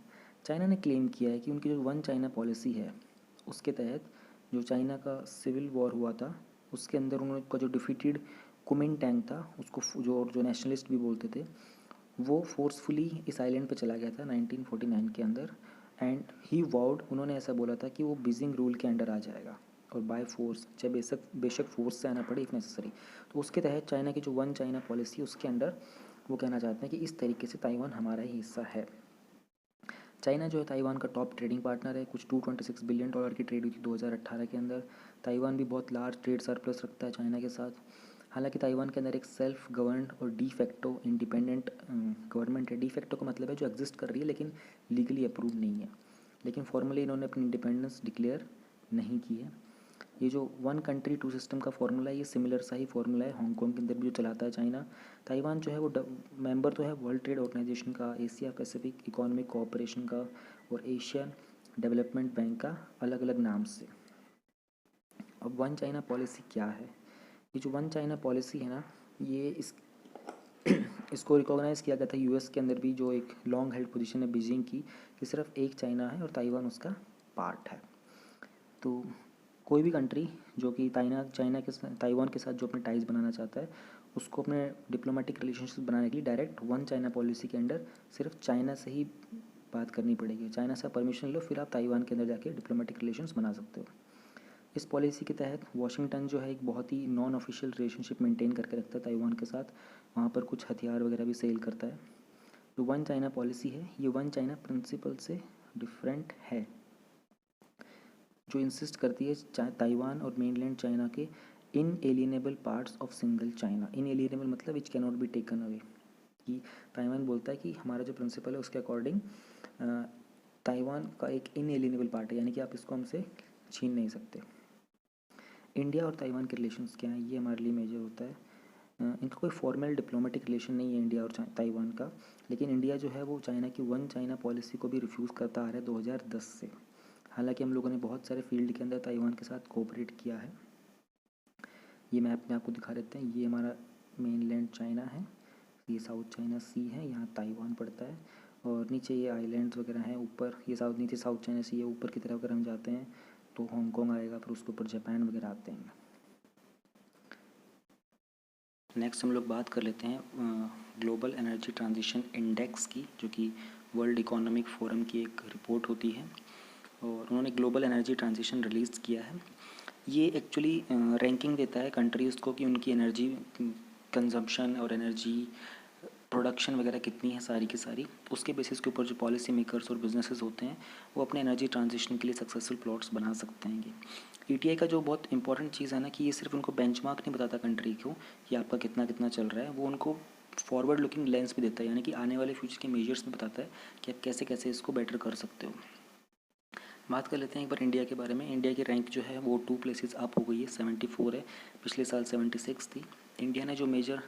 चाइना ने क्लेम किया है कि उनकी जो वन चाइना पॉलिसी है उसके तहत जो चाइना का सिविल वॉर हुआ था उसके अंदर उनका जो डिफीटेड कुमिंगटैंग था उसको जो नेशनलिस्ट भी बोलते थे, वो फोर्सफुली इस आइलैंड पे चला गया था 1949 के अंदर। एंड ही वाउड, उन्होंने ऐसा बोला था कि वो बीजिंग रूल के अंडर आ जाएगा और बाय फोर्स, चाहे बेशक फोर्स से आना पड़े इफ नेसेसरी। तो उसके तहत चाइना की जो वन चाइना पॉलिसी उसके अंडर वो कहना चाहते हैं कि इस तरीके से ताइवान हमारा ही हिस्सा है। चाइना जो है ताइवान का टॉप ट्रेडिंग पार्टनर है। कुछ $226 बिलियन की ट्रेड हुई थी 2018 के अंदर। ताइवान भी बहुत लार्ज ट्रेड सरप्लस रखता है चाइना के साथ। हालांकि ताइवान के अंदर एक सेल्फ गवर्नड और डी फैक्टो इंडिपेंडेंट गवर्नमेंट है। डी फैक्टो का मतलब है जो एग्जिस्ट कर रही है लेकिन लीगली अप्रूव नहीं है, लेकिन फॉर्मली इन्होंने अपनी इंडिपेंडेंस डिक्लेयर नहीं की है। ये जो वन कंट्री टू सिस्टम का फॉर्मूला है ये सिमिलर सा ही फॉर्मूला है हांगकांग के अंदर भी जो चलाता है चाइना। ताइवान जो है वो मेंबर तो है वर्ल्ड ट्रेड ऑर्गेनाइजेशन का, एशिया पैसिफिक इकोनॉमिक कोऑपरेशन का और एशियन डेवलपमेंट बैंक का, अलग अलग नाम से। अब वन चाइना पॉलिसी क्या है, ये जो वन चाइना पॉलिसी है ना, ये इसको रिकॉग्नाइज़ किया गया था यूएस के अंदर भी, जो एक लॉन्ग हेल्ड पोजीशन है बीजिंग की, कि सिर्फ एक चाइना है और ताइवान उसका पार्ट है। तो कोई भी कंट्री जो कि ताइवान के साथ जो अपने टाइज बनाना चाहता है उसको अपने डिप्लोमेटिक रिलेशनशिप बनाने के लिए डायरेक्ट वन चाइना पॉलिसी के अंडर सिर्फ चाइना से ही बात करनी पड़ेगी। चाइना से परमिशन लो, फिर आप ताइवान के अंदर जाके डिप्लोमेटिक रिलेशंस बना सकते हो। इस पॉलिसी के तहत वाशिंगटन जो है एक बहुत ही नॉन ऑफिशियल रिलेशनशिप मेंटेन करके रखता है ताइवान के साथ। वहाँ पर कुछ हथियार वगैरह भी सेल करता है। जो वन चाइना पॉलिसी है ये वन चाइना प्रिंसिपल से डिफरेंट है, जो इंसिस्ट करती है ताइवान और मेनलैंड चाइना के इनएलिएनेबल पार्ट्स ऑफ सिंगल चाइना। इनएलिएनेबल मतलब which can not be taken away, कि ताइवान बोलता है कि हमारा जो प्रिंसिपल है उसके अकॉर्डिंग ताइवान का एक इनएलिएनेबल पार्ट है, यानी कि आप इसको हमसे छीन नहीं सकते। इंडिया और ताइवान के रिलेशंस क्या हैं, ये हमारे लिए मेजर होता है। इनका कोई फॉर्मल डिप्लोमेटिक रिलेशन नहीं है इंडिया और ताइवान का, लेकिन इंडिया जो है वो चाइना की वन चाइना पॉलिसी को भी रिफ्यूज़ करता आ रहा है 2010 से। हालांकि हम लोगों ने बहुत सारे फील्ड के अंदर ताइवान के साथ कोऑपरेट किया है। ये मैप में आपको दिखा देते हैं, ये हमारा मेन लैंड चाइना है, ये साउथ चाइना सी है, यहाँ ताइवान पड़ता है, और नीचे ये आइलैंड्स वगैरह हैं। ऊपर ये नीचे साउथ चाइना सी है, ऊपर की तरफ अगर हम जाते हैं तो हांगकॉन्ग आएगा, फिर उसके ऊपर जापान वगैरह आते हैं। नेक्स्ट हम लोग बात कर लेते हैं ग्लोबल एनर्जी ट्रांजिशन इंडेक्स की, जो कि वर्ल्ड इकोनॉमिक फोरम की एक रिपोर्ट होती है, और उन्होंने ग्लोबल एनर्जी ट्रांजिशन रिलीज़ किया है। ये एक्चुअली रैंकिंग देता है कंट्रीज़ को कि उनकी एनर्जी कंजम्पशन और एनर्जी प्रोडक्शन वगैरह कितनी है सारी की सारी। उसके बेसिस के ऊपर जो पॉलिसी मेकर्स और बिजनेसेस होते हैं वो अपने एनर्जी ट्रांजिशन के लिए सक्सेसफुल प्लॉट्स बना सकते हैं। ये ईटीआई का जो बहुत इंपॉर्टेंट चीज़ है ना, कि ये सिर्फ उनको बेंचमार्क नहीं बताता कंट्री को कि आपका कितना कितना चल रहा है, वो उनको फॉरवर्ड लुकिंग लेंस भी देता है, यानी कि आने वाले फ्यूचर के मेजर्स में बताता है कि आप कैसे कैसे इसको बेटर कर सकते हो। बात कर लेते हैं एक बार इंडिया के बारे में। इंडिया की रैंक जो है वो 2 प्लेसेस अप हो गई है, 74 है, पिछले साल 76 थी। इंडिया ने जो मेजर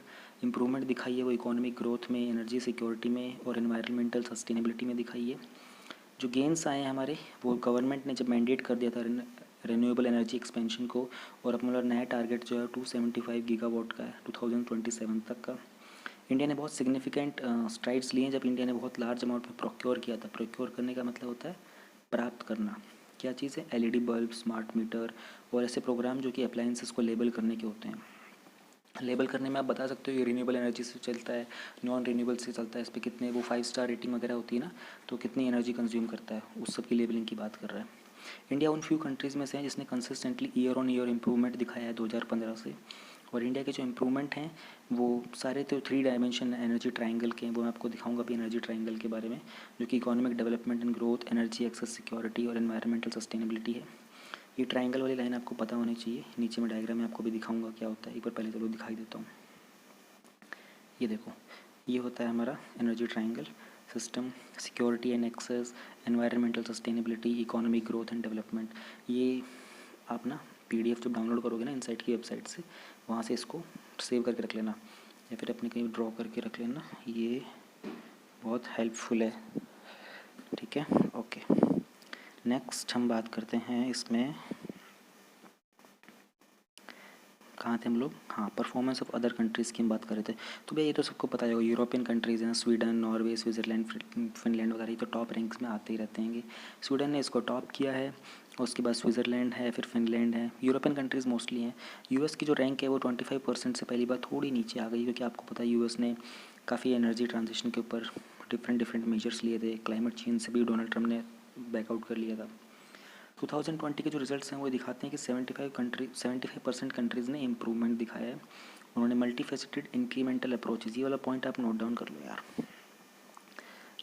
इंप्रूवमेंट दिखाई है वो इकोनॉमिक ग्रोथ में, एनर्जी सिक्योरिटी में और एनवायरमेंटल सस्टेनेबिलिटी में दिखाई है। जो गेंस आए हैं हमारे, वो गवर्नमेंट ने जब मैंडेट कर दिया था रिन्यूएबल एनर्जी एक्सपेंशन को, और अपना नया टारगेट जो है 275 गीगावाट का है 2027 तक का। इंडिया ने बहुत सिग्निफिकेंट स्ट्राइड्स लिए हैं जब इंडिया ने बहुत लार्ज अमाउंट में प्रोक्योर किया था। प्रोक्योर करने का मतलब होता है प्राप्त करना। क्या चीज़ है? एलईडी बल्ब, स्मार्ट मीटर और ऐसे प्रोग्राम जो कि अप्लायंसेस को लेबल करने के होते हैं। लेबल करने में आप बता सकते हो ये रिन्यूएबल एनर्जी से चलता है, नॉन रिन्यूएबल से चलता है, इस पर कितने वो 5 स्टार रेटिंग वगैरह होती है ना, तो कितनी एनर्जी कंज्यूम करता है, उस सब की लेबलिंग की बात कर रहा है। इंडिया उन फ्यू कंट्रीज़ में से है जिसने consistently year on year improvement दिखाया है 2015 से। और इंडिया के जो इंप्रूवमेंट हैं वो सारे तो 3 डायमेंशन एनर्जी ट्रायंगल के हैं, वो मैं आपको दिखाऊंगा भी एनर्जी ट्रायंगल के बारे में, जो कि economic development and growth, energy access, security और एनवायरमेंटल सस्टेनेबिलिटी है। ये ट्रायंगल वाली लाइन आपको पता होनी चाहिए। नीचे में डायग्राम में आपको भी दिखाऊंगा क्या होता है, एक बार पहले चलो दिखाई देता हूँ। ये देखो, ये होता है हमारा energy triangle, system, security and access, environmental sustainability, economic growth and development. ये आप ना पीडीएफ जब डाउनलोड करोगे ना इनसाइट की वेबसाइट से, वहाँ से इसको सेव करके रख लेना, या फिर अपने कहीं ड्रॉ करके रख लेना, ये बहुत हेल्पफुल है। ठीक है, ओके। नेक्स्ट हम बात करते हैं इसमें, कहाँ थे हम लोग? हाँ, परफॉर्मेंस ऑफ अदर कंट्रीज़ की हम बात कर रहे थे। तो भैया ये तो सबको पता ही होगा, यूरोपियन कंट्रीज़ हैं, स्वीडन, नॉर्वे, स्विट्ज़रलैंड, फिनलैंड वगैरह, ये तो टॉप रैंक्स में आते ही रहते हैं। स्वीडन ने इसको टॉप किया है, उसके बाद स्विट्ज़रलैंड है, फिर फिनलैंड है। यूरोपियन कंट्रीज़ मोस्टली हैं। यूएस की जो रैंक है वो 25% से पहली बार थोड़ी नीचे आ गई, क्योंकि आपको पता है यूएस ने काफ़ी एनर्जी ट्रांजिशन के ऊपर डिफरेंट मेजर्स लिए थे। क्लाइमेट चेंज से भी डोनाल्ड ट्रंप ने बैकआउट कर लिया था। 2020 के जो रिजल्ट्स हैं वो दिखाते हैं कि 75% कंट्रीज़ ने इम्प्रूवमेंट दिखाया है। उन्होंने मल्टी फेसेटेड इंक्रीमेंटल अप्रोचेज, ये वाला पॉइंट आप नोट डाउन कर लो यार।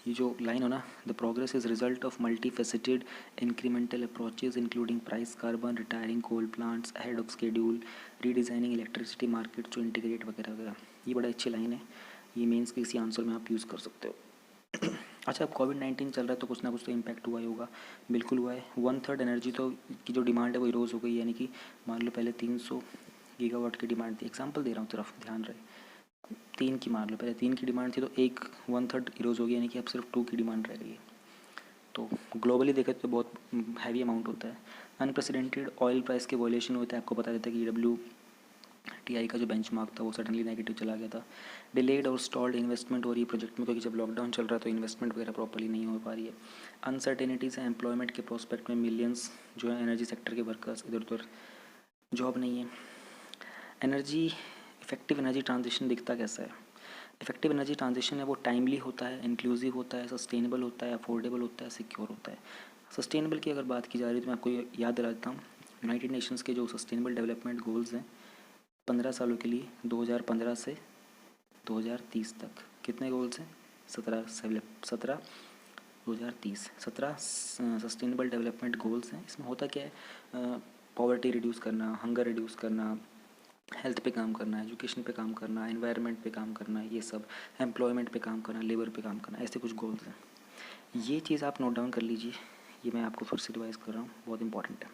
ये जो लाइन हो ना, the progress is result of multi faceted incremental approaches including price carbon, retiring coal plants ahead of schedule, redesigning electricity market to integrate वगैरह वगैरह। ये बड़ा अच्छी लाइन है, ये मेंस के किसी आंसर में आप यूज़ कर सकते हो। अच्छा, अब कोविड-19 चल रहा है तो कुछ ना कुछ तो इम्पैक्ट हुआ ही होगा। बिल्कुल हुआ है। 1/3 एनर्जी तो की जो डिमांड है वो इरोज़ हो गई, यानी कि मान लो पहले 300 गीगावाट की डिमांड थी, एग्जांपल दे रहा हूँ, तरफ ध्यान रहे, 3 की मान लो, पहले 3 की डिमांड थी तो 1/3 इरोज़ हो गई, यानी कि अब सिर्फ 2 की डिमांड रह गई है। तो ग्लोबली देखें तो बहुत हैवी अमाउंट होता है। अनप्रेसिडेंटेड ऑयल प्राइस के वॉल्यूशन होता है, आपको बता देता है कि WTI का जो बेंचमार्क था वो सडनली नेगेटिव चला गया था। डिलेड और स्टॉल्ड इन्वेस्टमेंट हो रही है प्रोजेक्ट में, क्योंकि जब लॉकडाउन चल रहा है तो इन्वेस्टमेंट वगैरह प्रॉपर्ली नहीं हो पा रही है। अनसर्टेनिटीज़ है एम्प्लॉयमेंट के प्रोस्पेक्ट में, मिलियंस जो है एनर्जी सेक्टर के वर्कर्स इधर उधर, जॉब नहीं है। एनर्जी इफेक्टिव एनर्जी ट्रांजिशन दिखता कैसा है? इफेक्टिव एनर्जी ट्रांजिशन है वो टाइमली होता है, इंक्लूसिव होता है, सस्टेनेबल होता है, अफोर्डेबल होता है, सिक्योर होता है। सस्टेनेबल की अगर बात की जा रही है तो मैं आपको याद दिला देता हूँ, यूनाइटेड नेशंस के जो सस्टेनेबल डेवलपमेंट गोल्स हैं 15 सालों के लिए, 2015 से 2030 तक कितने गोल्स हैं? 17 2030 17 सस्टेनेबल डेवलपमेंट गोल्स हैं। इसमें होता क्या है? पॉवर्टी रिड्यूस करना, हंगर रिड्यूस करना, हेल्थ पे काम करना, एजुकेशन पे काम करना, एनवायरनमेंट पे काम करना, ये सब, एम्प्लॉयमेंट पे काम करना, लेबर पे काम करना, ऐसे कुछ गोल्स हैं। ये चीज़ आप नोट डाउन कर लीजिए, ये मैं आपको फिर से रिवाइज़ कर रहा हूँ, बहुत इंपॉर्टेंट है।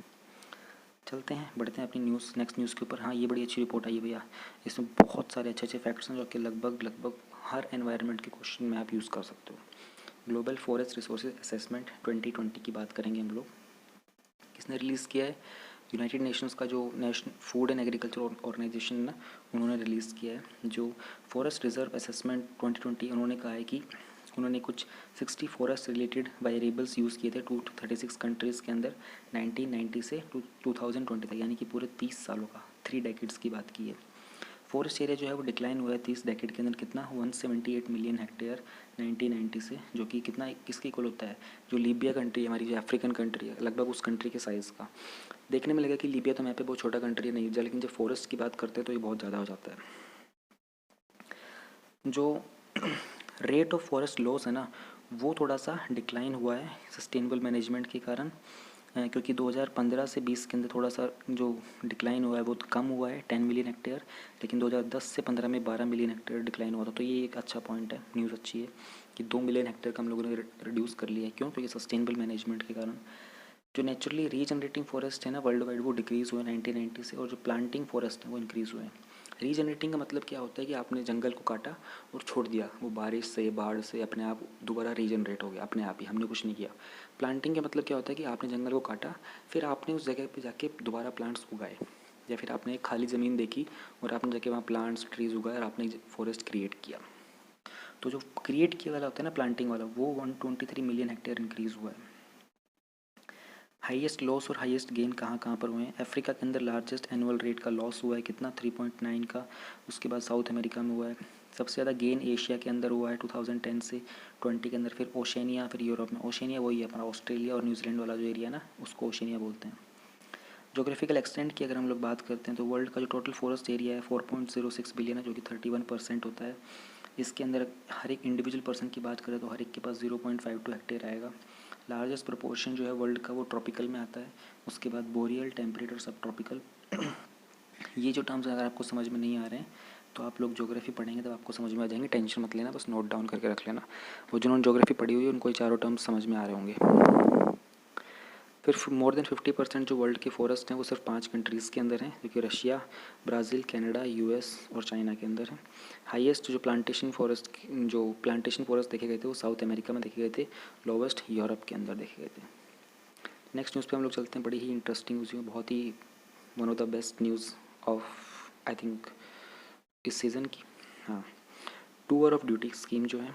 चलते हैं, बढ़ते हैं अपनी नेक्स्ट न्यूज़ के ऊपर। हाँ, ये बड़ी अच्छी रिपोर्ट आई है भैया, इसमें बहुत सारे अच्छे अच्छे फैक्ट्स हैं जो कि लगभग हर एनवायरनमेंट के क्वेश्चन में आप यूज़ कर सकते हो। ग्लोबल फॉरेस्ट रिसोर्सेज असेसमेंट 2020 की बात करेंगे हम लोग। किसने रिलीज़ किया है? यूनाइटेड नेशंस का जो national food and agriculture organisation ना, उन्होंने रिलीज़ किया है जो फॉरेस्ट रिजर्व असेसमेंट 2020। उन्होंने कहा है कि उन्होंने कुछ 60 फॉरेस्ट रिलेटेड वेरिएबल्स यूज़ किए थे 236 कंट्रीज़ के अंदर 1990 से 2020 तक, यानी कि पूरे 30 सालों का 3 डेकेड्स की बात की है। फॉरेस्ट एरिया जो है वो डिक्लाइन हुआ है 30 डेकेड के अंदर, कितना 178 मिलियन हेक्टेयर 1990 से, जो कि कितना किसकी इक्वल होता है, जो लीबिया कंट्री है हमारी, जो अफ्रीकन कंट्री है, लगभग उस कंट्री के साइज़ का। देखने में लगा कि लीबिया तो मैप पे बहुत छोटा कंट्री नहीं है, लेकिन जब फॉरेस्ट की बात करते हैं तो ये बहुत ज़्यादा हो जाता है। जो रेट ऑफ फॉरेस्ट लॉस है ना, वो थोड़ा सा डिक्लाइन हुआ है सस्टेनेबल मैनेजमेंट के कारण, क्योंकि 2015 से 20 के अंदर थोड़ा सा जो डिक्लाइन हुआ है वो तो कम हुआ है 10 मिलियन हेक्टेयर, लेकिन 2010 से 15 में 12 मिलियन हेक्टेयर डिक्लाइन हुआ था। तो ये एक अच्छा पॉइंट है, न्यूज़ अच्छी है कि 2 मिलियन हेक्टेयर का हम लोगों ने रिड्यूस कर लिया है। क्यों? क्योंकि सस्टेनेबल मैनेजमेंट के कारण। जो नेचुरली रीजनरेटिंग फॉरेस्ट है ना वर्ल्ड वाइड, वो डिक्रीज़ हुए 1990 से, और जो प्लांटिंग फॉरेस्ट है वो इंक्रीज़ हुए हैं। रीजनरेटिंग का मतलब क्या होता है कि आपने जंगल को काटा और छोड़ दिया, वो बारिश से बाढ़ से अपने आप दोबारा रीजनरेट हो गया अपने आप ही, हमने कुछ नहीं किया। प्लांटिंग का मतलब क्या होता है कि आपने जंगल को काटा, फिर आपने उस जगह पे जाके दोबारा प्लांट्स उगाए, या फिर आपने एक खाली ज़मीन देखी और आपने जाके वहाँ प्लांट्स ट्रीज़ उगाए और आपने फॉरेस्ट क्रिएट किया। तो जो क्रिएट किया वाला होता है ना प्लांटिंग वाला, वो 123 मिलियन हेक्टेयर इंक्रीज़ हुआ है। हाईएस्ट लॉस और हाईएस्ट गेन कहाँ कहाँ पर हुए हैं? अफ्रीका के अंदर लार्जेस्ट एनुअल रेट का लॉस हुआ है, कितना 3.9 का। उसके बाद साउथ अमेरिका में हुआ है। सबसे ज़्यादा गेन एशिया के अंदर हुआ है 2010 से 20 के अंदर, फिर ओशेनिया, फिर यूरोप में। ओशेनिया वही है अपना ऑस्ट्रेलिया और न्यूजीलैंड वाला जो एरिया ना, उसको ओशेनिया बोलते हैं। जोग्राफिकल एक्सटेंट की अगर हम लोग बात करते हैं तो वर्ल्ड का जो टोटल फॉरेस्ट एरिया है 4.06 बिलियन है, जो कि 31% होता है। इसके अंदर हर एक इंडिविजुअल पर्सन की बात करें तो हर एक के पास 0.52 हेक्टेयर आएगा। लार्जेस्ट प्रोपोर्शन जो है वर्ल्ड का वो ट्रॉपिकल में आता है, उसके बाद बोरियल, टेम्परेट और सब ट्रॉपिकल। ये जो टर्म्स अगर आपको समझ में नहीं आ रहे हैं तो आप लोग ज्योग्राफी पढ़ेंगे तब आपको समझ में आ जाएंगे, टेंशन मत लेना, बस नोट डाउन करके रख लेना। वो जिन्होंने ज्योग्राफी पढ़ी हुई है उनको ये चारों टर्म्स समझ में आ रहे होंगे। फिर मोर देन 50% जो वर्ल्ड के फॉरेस्ट हैं वो सिर्फ 5 कंट्रीज़ के अंदर हैं, जो कि रशिया, ब्राज़ील, कनाडा, यूएस और चाइना के अंदर है। हाईएस्ट जो प्लांटेशन फॉरेस्ट देखे गए थे वो साउथ अमेरिका में देखे गए थे, लोवेस्ट यूरोप के अंदर देखे गए थे। नेक्स्ट न्यूज़ पे हम लोग चलते हैं, बड़ी ही इंटरेस्टिंग न्यूज़ है, बहुत ही one of the best news of I think इस सीज़न की। हाँ, टूर ऑफ ड्यूटी स्कीम जो है,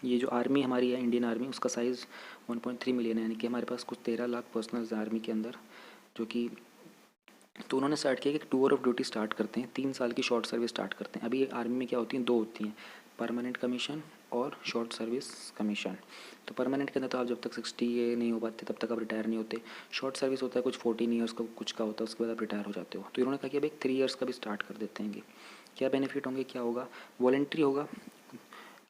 ये जो आर्मी हमारी है इंडियन आर्मी, उसका साइज़ 1.3 मिलियन है, यानी कि हमारे पास कुछ 13 लाख पर्सनल्स आर्मी के अंदर, जो कि तो उन्होंने स्टार्ट किया कि टूर ऑफ ड्यूटी स्टार्ट करते हैं, 3 साल की शॉर्ट सर्विस स्टार्ट करते हैं। अभी आर्मी में क्या होती हैं, 2 होती हैं, परमानेंट कमीशन और शॉर्ट सर्विस कमीशन। तो परमानेंट के अंदर तो आप जब तक 60 ये नहीं हो पाते तब तक आप रिटायर नहीं होते। शॉर्ट सर्विस होता है कुछ 14 ईयर्स का, कुछ का होता है, उसके बाद आप रिटायर हो जाते हो। तो इन्होंने कहा कि अब एक 3 ईयर्स का भी स्टार्ट कर देते हैं। क्या बेनिफिट होंगे, क्या होगा? वॉलेंट्री होगा,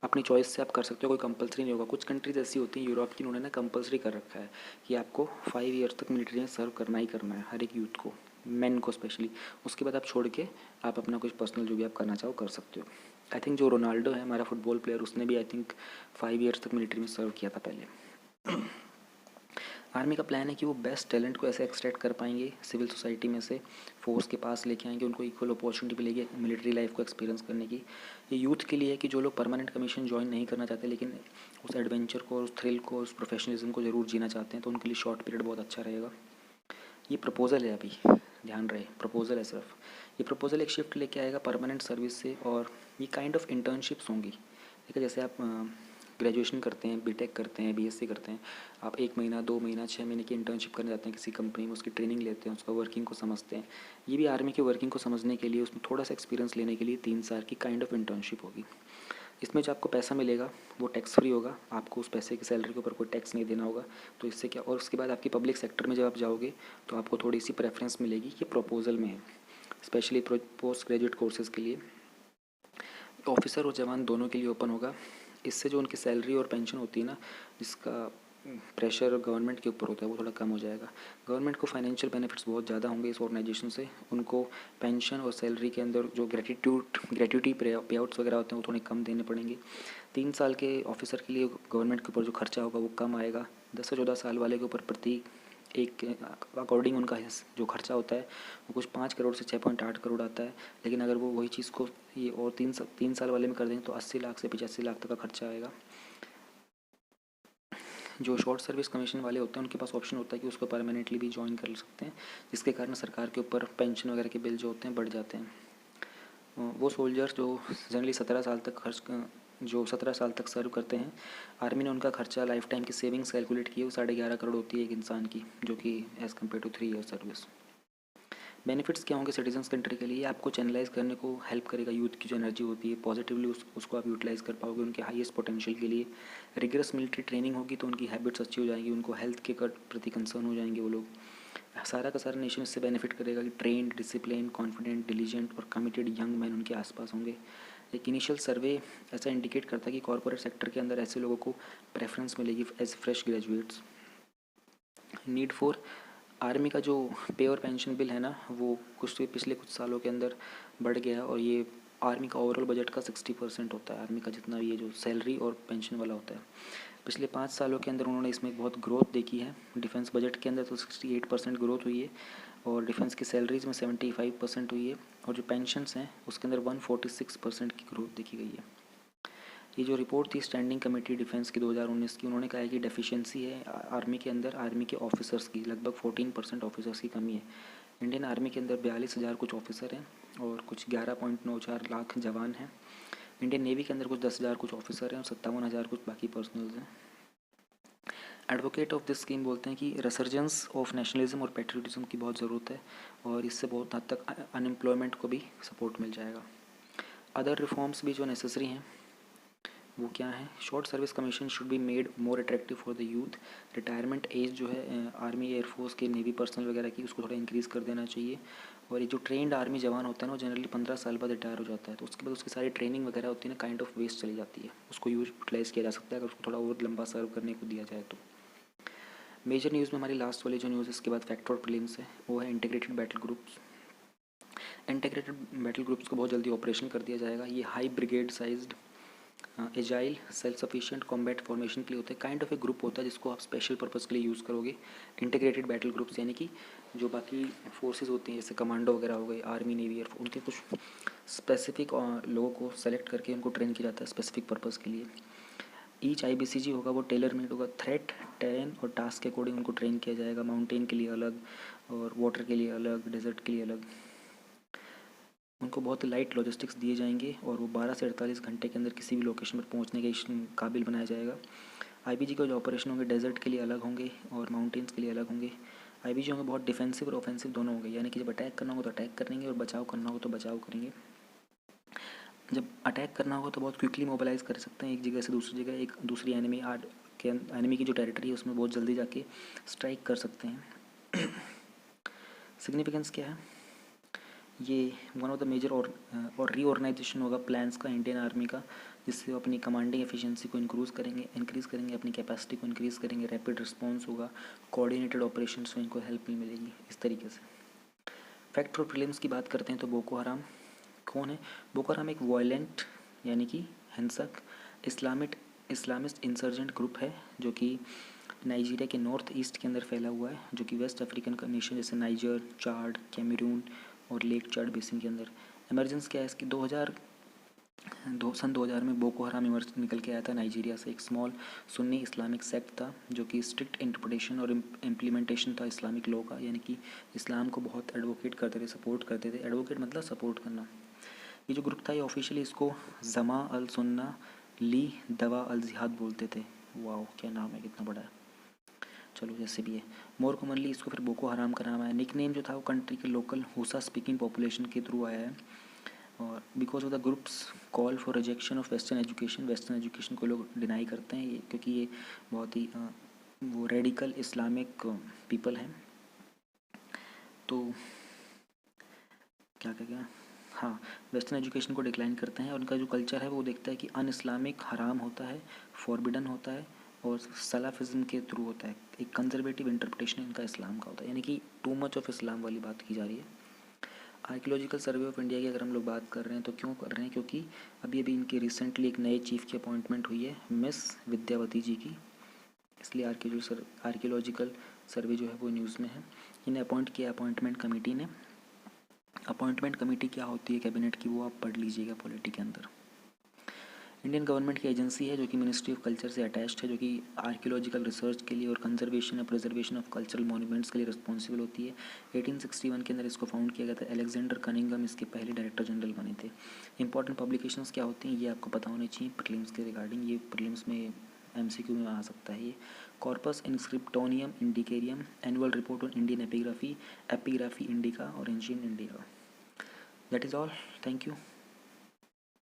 अपनी चॉइस से आप कर सकते हो, कोई कंपलसरी नहीं होगा। कुछ कंट्रीज ऐसी होती हैं यूरोप की, उन्होंने ना कंपलसरी कर रखा है कि आपको 5 ईयर्स तक मिलिट्री में सर्व करना ही करना है, हर एक यूथ को, मेन को स्पेशली। उसके बाद आप छोड़ के आप अपना कुछ पर्सनल जो भी आप करना चाहो कर सकते हो। आई थिंक जो रोनाल्डो है हमारा फुटबॉल प्लेयर, उसने भी आई थिंक 5 ईयर्स तक मिलिट्री में सर्व किया था पहले। आर्मी का प्लान है कि वो बेस्ट टैलेंट को ऐसे एक्सट्रैक्ट कर पाएंगे सिविल सोसाइटी में से, फोर्स के पास लेके आएंगे, उनको इक्वल अपॉर्चुनिटी मिलेगी मिलिट्री लाइफ को एक्सपीरियंस करने की। ये यूथ के लिए है कि जो लोग परमानेंट कमीशन ज्वाइन नहीं करना चाहते लेकिन उस एडवेंचर को, उस थ्रिल को, उस प्रोफेशनलिज्म को ज़रूर जीना चाहते हैं, तो उनके लिए शॉर्ट पीरियड बहुत अच्छा रहेगा। ये प्रपोज़ल है, अभी ध्यान रहे प्रपोज़ल है सिर्फ। ये प्रपोज़ल एक शिफ्ट लेके आएगा परमानेंट सर्विस से, और ये काइंड ऑफ इंटर्नशिप्स होंगी। ठीक है, जैसे आप ग्रेजुएशन करते हैं, बीटेक करते हैं, बीएससी करते हैं, आप 1 महीना 2 महीना 6 महीने की इंटर्नशिप करने जाते हैं किसी कंपनी में, उसकी ट्रेनिंग लेते हैं, उसका वर्किंग को समझते हैं। ये भी आर्मी की वर्किंग को समझने के लिए, उसमें थोड़ा सा एक्सपीरियंस लेने के लिए 3 साल की काइंड ऑफ इंटर्नशिप होगी। इसमें जो आपको पैसा मिलेगा वो टैक्स फ्री होगा, आपको उस पैसे की सैलरी के ऊपर कोई टैक्स नहीं देना होगा। तो इससे क्या, और उसके बाद आपकी पब्लिक सेक्टर में जब आप जाओगे तो आपको थोड़ी सी प्रेफरेंस मिलेगी, ये प्रपोजल में है, स्पेशली पोस्ट ग्रेजुएट कोर्सेज़ के लिए। ऑफिसर और जवान दोनों के लिए ओपन होगा। इससे जो उनकी सैलरी और पेंशन होती है ना, जिसका प्रेशर गवर्नमेंट के ऊपर होता है वो थोड़ा कम हो जाएगा। गवर्नमेंट को फाइनेंशियल बेनिफिट्स बहुत ज़्यादा होंगे इस ऑर्गेनाइजेशन से। उनको पेंशन और सैलरी के अंदर जो ग्रेट्यूटी पे आउट्स वगैरह होते हैं वो थोड़े कम देने पड़ेंगे। 3 साल के ऑफिसर के लिए गवर्नमेंट के ऊपर जो खर्चा होगा वो कम आएगा। 10 से 14 साल वाले के ऊपर प्रति एक अकॉर्डिंग उनका जो खर्चा होता है वो कुछ 5 करोड़ से 6.8 करोड़ आता है। लेकिन अगर वो वही चीज़ को ये और 3 साल वाले में कर देंगे तो 80 लाख से 85 लाख तक का खर्चा आएगा। जो शॉर्ट सर्विस कमीशन वाले होते हैं उनके पास ऑप्शन होता है कि उसको परमानेंटली भी ज्वाइन कर सकते हैं, जिसके कारण सरकार के ऊपर पेंशन वगैरह के बिल जो होते हैं बढ़ जाते हैं। वो सोल्जर्स जो जनरली 17 साल तक सर्व करते हैं, आर्मी ने उनका खर्चा लाइफ टाइम की सेविंग्स कैलकुलेट की है, वो 11.5 करोड़ होती है एक इंसान की, जो कि as compare to 3 year service. Benefits क्या होंगे सिटीजन्स कंट्री के लिए? आपको चैनलाइज करने को हेल्प करेगा। यूथ की जो एनर्जी होती है पॉजिटिवली उसको आप यूटिलाइज़ कर पाओगे उनके हाईएस्ट पोटेंशियल के लिए। रिगरस मिलिट्री ट्रेनिंग होगी तो उनकी हैबिट्स अच्छी हो जाएंगी, उनको हेल्थ के प्रति कंसर्न हो जाएंगे वो लोग। सारा का सारा नेशन इससे बेनिफिट करेगा कि ट्रेंड, डिसिप्लिन, कॉन्फिडेंट, डिलीजेंट और कमिटेड यंग मैन उनके आसपास होंगे। एक इनिशियल सर्वे ऐसा इंडिकेट करता है कि कॉर्पोरेट सेक्टर के अंदर ऐसे लोगों को प्रेफरेंस मिलेगी as fresh graduates. Need for army का जो पे और पेंशन बिल है ना वो पिछले कुछ सालों के अंदर बढ़ गया, और ये आर्मी का ओवरऑल बजट का 60% होता है। आर्मी का जितना भी ये जो सैलरी और पेंशन वाला होता है, पिछले 5 सालों के अंदर उन्होंने इसमें बहुत ग्रोथ देखी है। डिफेंस बजट के अंदर तो 68% ग्रोथ हुई है, और डिफेंस की सैलरीज में 75% हुई है, और जो पेंशन्स हैं उसके अंदर 146% की ग्रोथ देखी गई है। ये जो रिपोर्ट थी स्टैंडिंग कमेटी डिफेंस की 2019 की, उन्होंने कहा है कि डेफिशिएंसी है आर्मी के अंदर, आर्मी के ऑफिसर्स की लगभग 14% ऑफिसर्स की कमी है। इंडियन आर्मी के अंदर 42,000 कुछ ऑफिसर हैं और कुछ 11.94 लाख जवान हैं। इंडियन नेवी के अंदर कुछ 10,000 कुछ ऑफिसर हैं और 57,000 कुछ बाकी पर्सनल्स हैं। एडवोकेट ऑफ दिस स्कीम बोलते हैं कि रिसर्जेंस ऑफ नेशनलिज्म और पेट्रियटिज्म की बहुत ज़रूरत है, और इससे बहुत हद तक अनएम्प्लॉयमेंट को भी सपोर्ट मिल जाएगा। अदर रिफॉर्म्स भी जो नेसेसरी हैं वो क्या है? Short service commission should be made more attractive for the youth. Retirement age जो है आर्मी, एयरफोर्स के, नेवी पर्सनल वगैरह की, उसको थोड़ा इंक्रीज़ कर देना चाहिए। और ये जो ट्रेंड आर्मी जवान होता है ना वो जनरली 15 साल बाद रिटायर हो जाता है, तो उसके बाद उसकी सारी ट्रेनिंग वगैरह होती है ना काइंड ऑफ वेस्ट चली जाती है, उसको यूटिलाइज़ किया जा सकता है अगर उसको थोड़ा और लंबा सर्व करने को दिया जाए तो। मेजर न्यूज़ में हमारी लास्ट वाली जो न्यूज़ इसके बाद फैक्ट और प्रीलिम्स है वो है integrated battle groups. Integrated battle groups को बहुत जल्दी ऑपरेशन कर दिया जाएगा। ये high brigade sized agile self sufficient combat formation के लिए होते हैं, काइंड ऑफ ए ग्रुप होता है जिसको आप स्पेशल पर्पज़ के लिए यूज़ करोगे। इंटीग्रेटेड बैटल ग्रुप्स यानी कि जो बाकी फोर्सेस होती हैं जैसे कमांडो वगैरह हो गए, आर्मी, नेवी, एयर, उनके कुछ स्पेसिफिक लोगों को सेलेक्ट करके उनको ट्रेन किया जाता है स्पेसिफिक पर्पज़ के लिए। ईच IBCG होगा वो टेलर मेड होगा, थ्रेट, टेरेन और टास्क के अकॉर्डिंग उनको ट्रेन किया जाएगा। माउंटेन के लिए अलग, और वाटर के लिए अलग, डेजर्ट के लिए अलग। उनको बहुत लाइट लॉजिस्टिक्स दिए जाएंगे और वो 12 से 48 घंटे के अंदर किसी भी लोकेशन पर पहुंचने के काबिल बनाया जाएगा। IBG का जो ऑपरेशन होंगे डेजर्ट के लिए अलग होंगे और माउंटेन्स के लिए अलग होंगे। IBG होंगे बहुत डिफेंसिव और ऑफेंसिव दोनों होंगे, यानी कि जब अटैक करना होगा तो अटैक करेंगे और बचाव करना होगा तो बचाव करेंगे। जब अटैक करना होगा तो बहुत क्विकली मोबिलाइज कर सकते हैं एक जगह से दूसरी जगह, एक दूसरी एनिमी की जो टेरिटरी है उसमें बहुत जल्दी जाके स्ट्राइक कर सकते हैं। सिग्निफिकेंस क्या है? ये वन ऑफ द मेजर और रीऑर्गेनाइजेशन होगा प्लान्स का इंडियन आर्मी का, जिससे वो अपनी कमांडिंग एफिशिएंसी को इंक्रीज़ करेंगे, अपनी कैपेसिटी को इंक्रीज़ करेंगे, रैपिड रिस्पांस होगा, कोऑर्डिनेटेड ऑपरेशंस में इनको हेल्प भी मिलेगी इस तरीके से। फैक्ट और प्रीलिम्स की बात करते हैं तो बोको हराम कौन है? बोको हराम एक वायलेंट यानी कि हिंसक इस्लामिस्ट इंसर्जेंट ग्रुप है जो कि नाइजीरिया के नॉर्थ ईस्ट के अंदर फैला हुआ है, जो कि वेस्ट अफ्रीकन का नेशन जैसे नाइजर, चाड, कैमरून और लेक चाड बेसिन के अंदर। इमरजेंस क्या है इसकी? सन 2000 में बोको हराम निकल के आया था नाइजीरिया से। एक स्मॉल सुन्नी इस्लामिक सेक्ट था जो कि स्ट्रिक्ट इंटरप्रिटेशन और इम्प्लीमेंटेशन था इस्लामिक लॉ का, यानी कि इस्लाम को बहुत एडवोकेट करते थे, सपोर्ट करते थे। एडवोकेट मतलब सपोर्ट करना। ये जो ग्रुप था ये ऑफिशियली इसको जमा अल सुन्ना ली दवा अल जिहाद बोलते थे। वाह क्या नाम है, कितना बड़ा है। चलो जैसे भी है, मोर कॉमनली इसको फिर बोको हराम का नाम आया। निक नेम जो था वो कंट्री के लोकल हूसा स्पीकिंग पॉपुलेशन के थ्रू आया है, और because of the groups call for rejection of western education को लोग डिनाई करते हैं क्योंकि ये बहुत ही वो रेडिकल इस्लामिक पीपल हैं। तो क्या हाँ, वेस्टर्न एजुकेशन को डिक्लाइन करते हैं, और उनका जो कल्चर है वो देखता है कि अन इस्लामिक हराम होता है, फॉरबिडन होता है, और सलाफिज़म के थ्रू होता है। एक कंजर्वेटिव इंटरप्रिटेशन इनका इस्लाम का होता है, यानी कि टू मच ऑफ इस्लाम वाली बात की जा रही है। आर्कियोलॉजिकल सर्वे ऑफ इंडिया की अगर हम लोग बात कर रहे हैं तो क्यों कर रहे हैं, क्योंकि अभी अभी इनकी रिसेंटली एक नए चीफ़ की अपॉइंटमेंट हुई है, मिस विद्यावती जी की, इसलिए आर्कियोलॉजिकल सर्वे जो है वो न्यूज़ में है। इन्हें अपॉइंट किया अपॉइंटमेंट कमेटी ने। अपॉइंटमेंट कमेटी क्या होती है कैबिनेट की, वो आप पढ़ लीजिएगा पॉलिटी के अंदर। इंडियन गवर्नमेंट की एजेंसी है जो कि मिनिस्ट्री ऑफ कल्चर से अटैच्ड है, जो कि आर्कियोलॉजिकल रिसर्च के लिए और कंजर्वेशन और प्रिजर्वेशन ऑफ कल्चरल मॉन्यूमेंट्स के लिए रिस्पॉन्सिबल होती है। 1861 के अंदर इसको फाउंड किया गया था। अलेक्जेंडर कनिंघम इसके पहले डायरेक्टर जनरल बने थे। इंपॉर्टेंट पब्लिकेशंस क्या होती हैं ये आपको पता होनी चाहिए प्रीलिम्स के रिगार्डिंग, ये प्रीलिम्स में MCQ में आ सकता है ये। Corpus Inscriptionum Indicarum, annual report on Indian epigraphy, Epigraphia Indica और ancient Indica. That is all, thank you.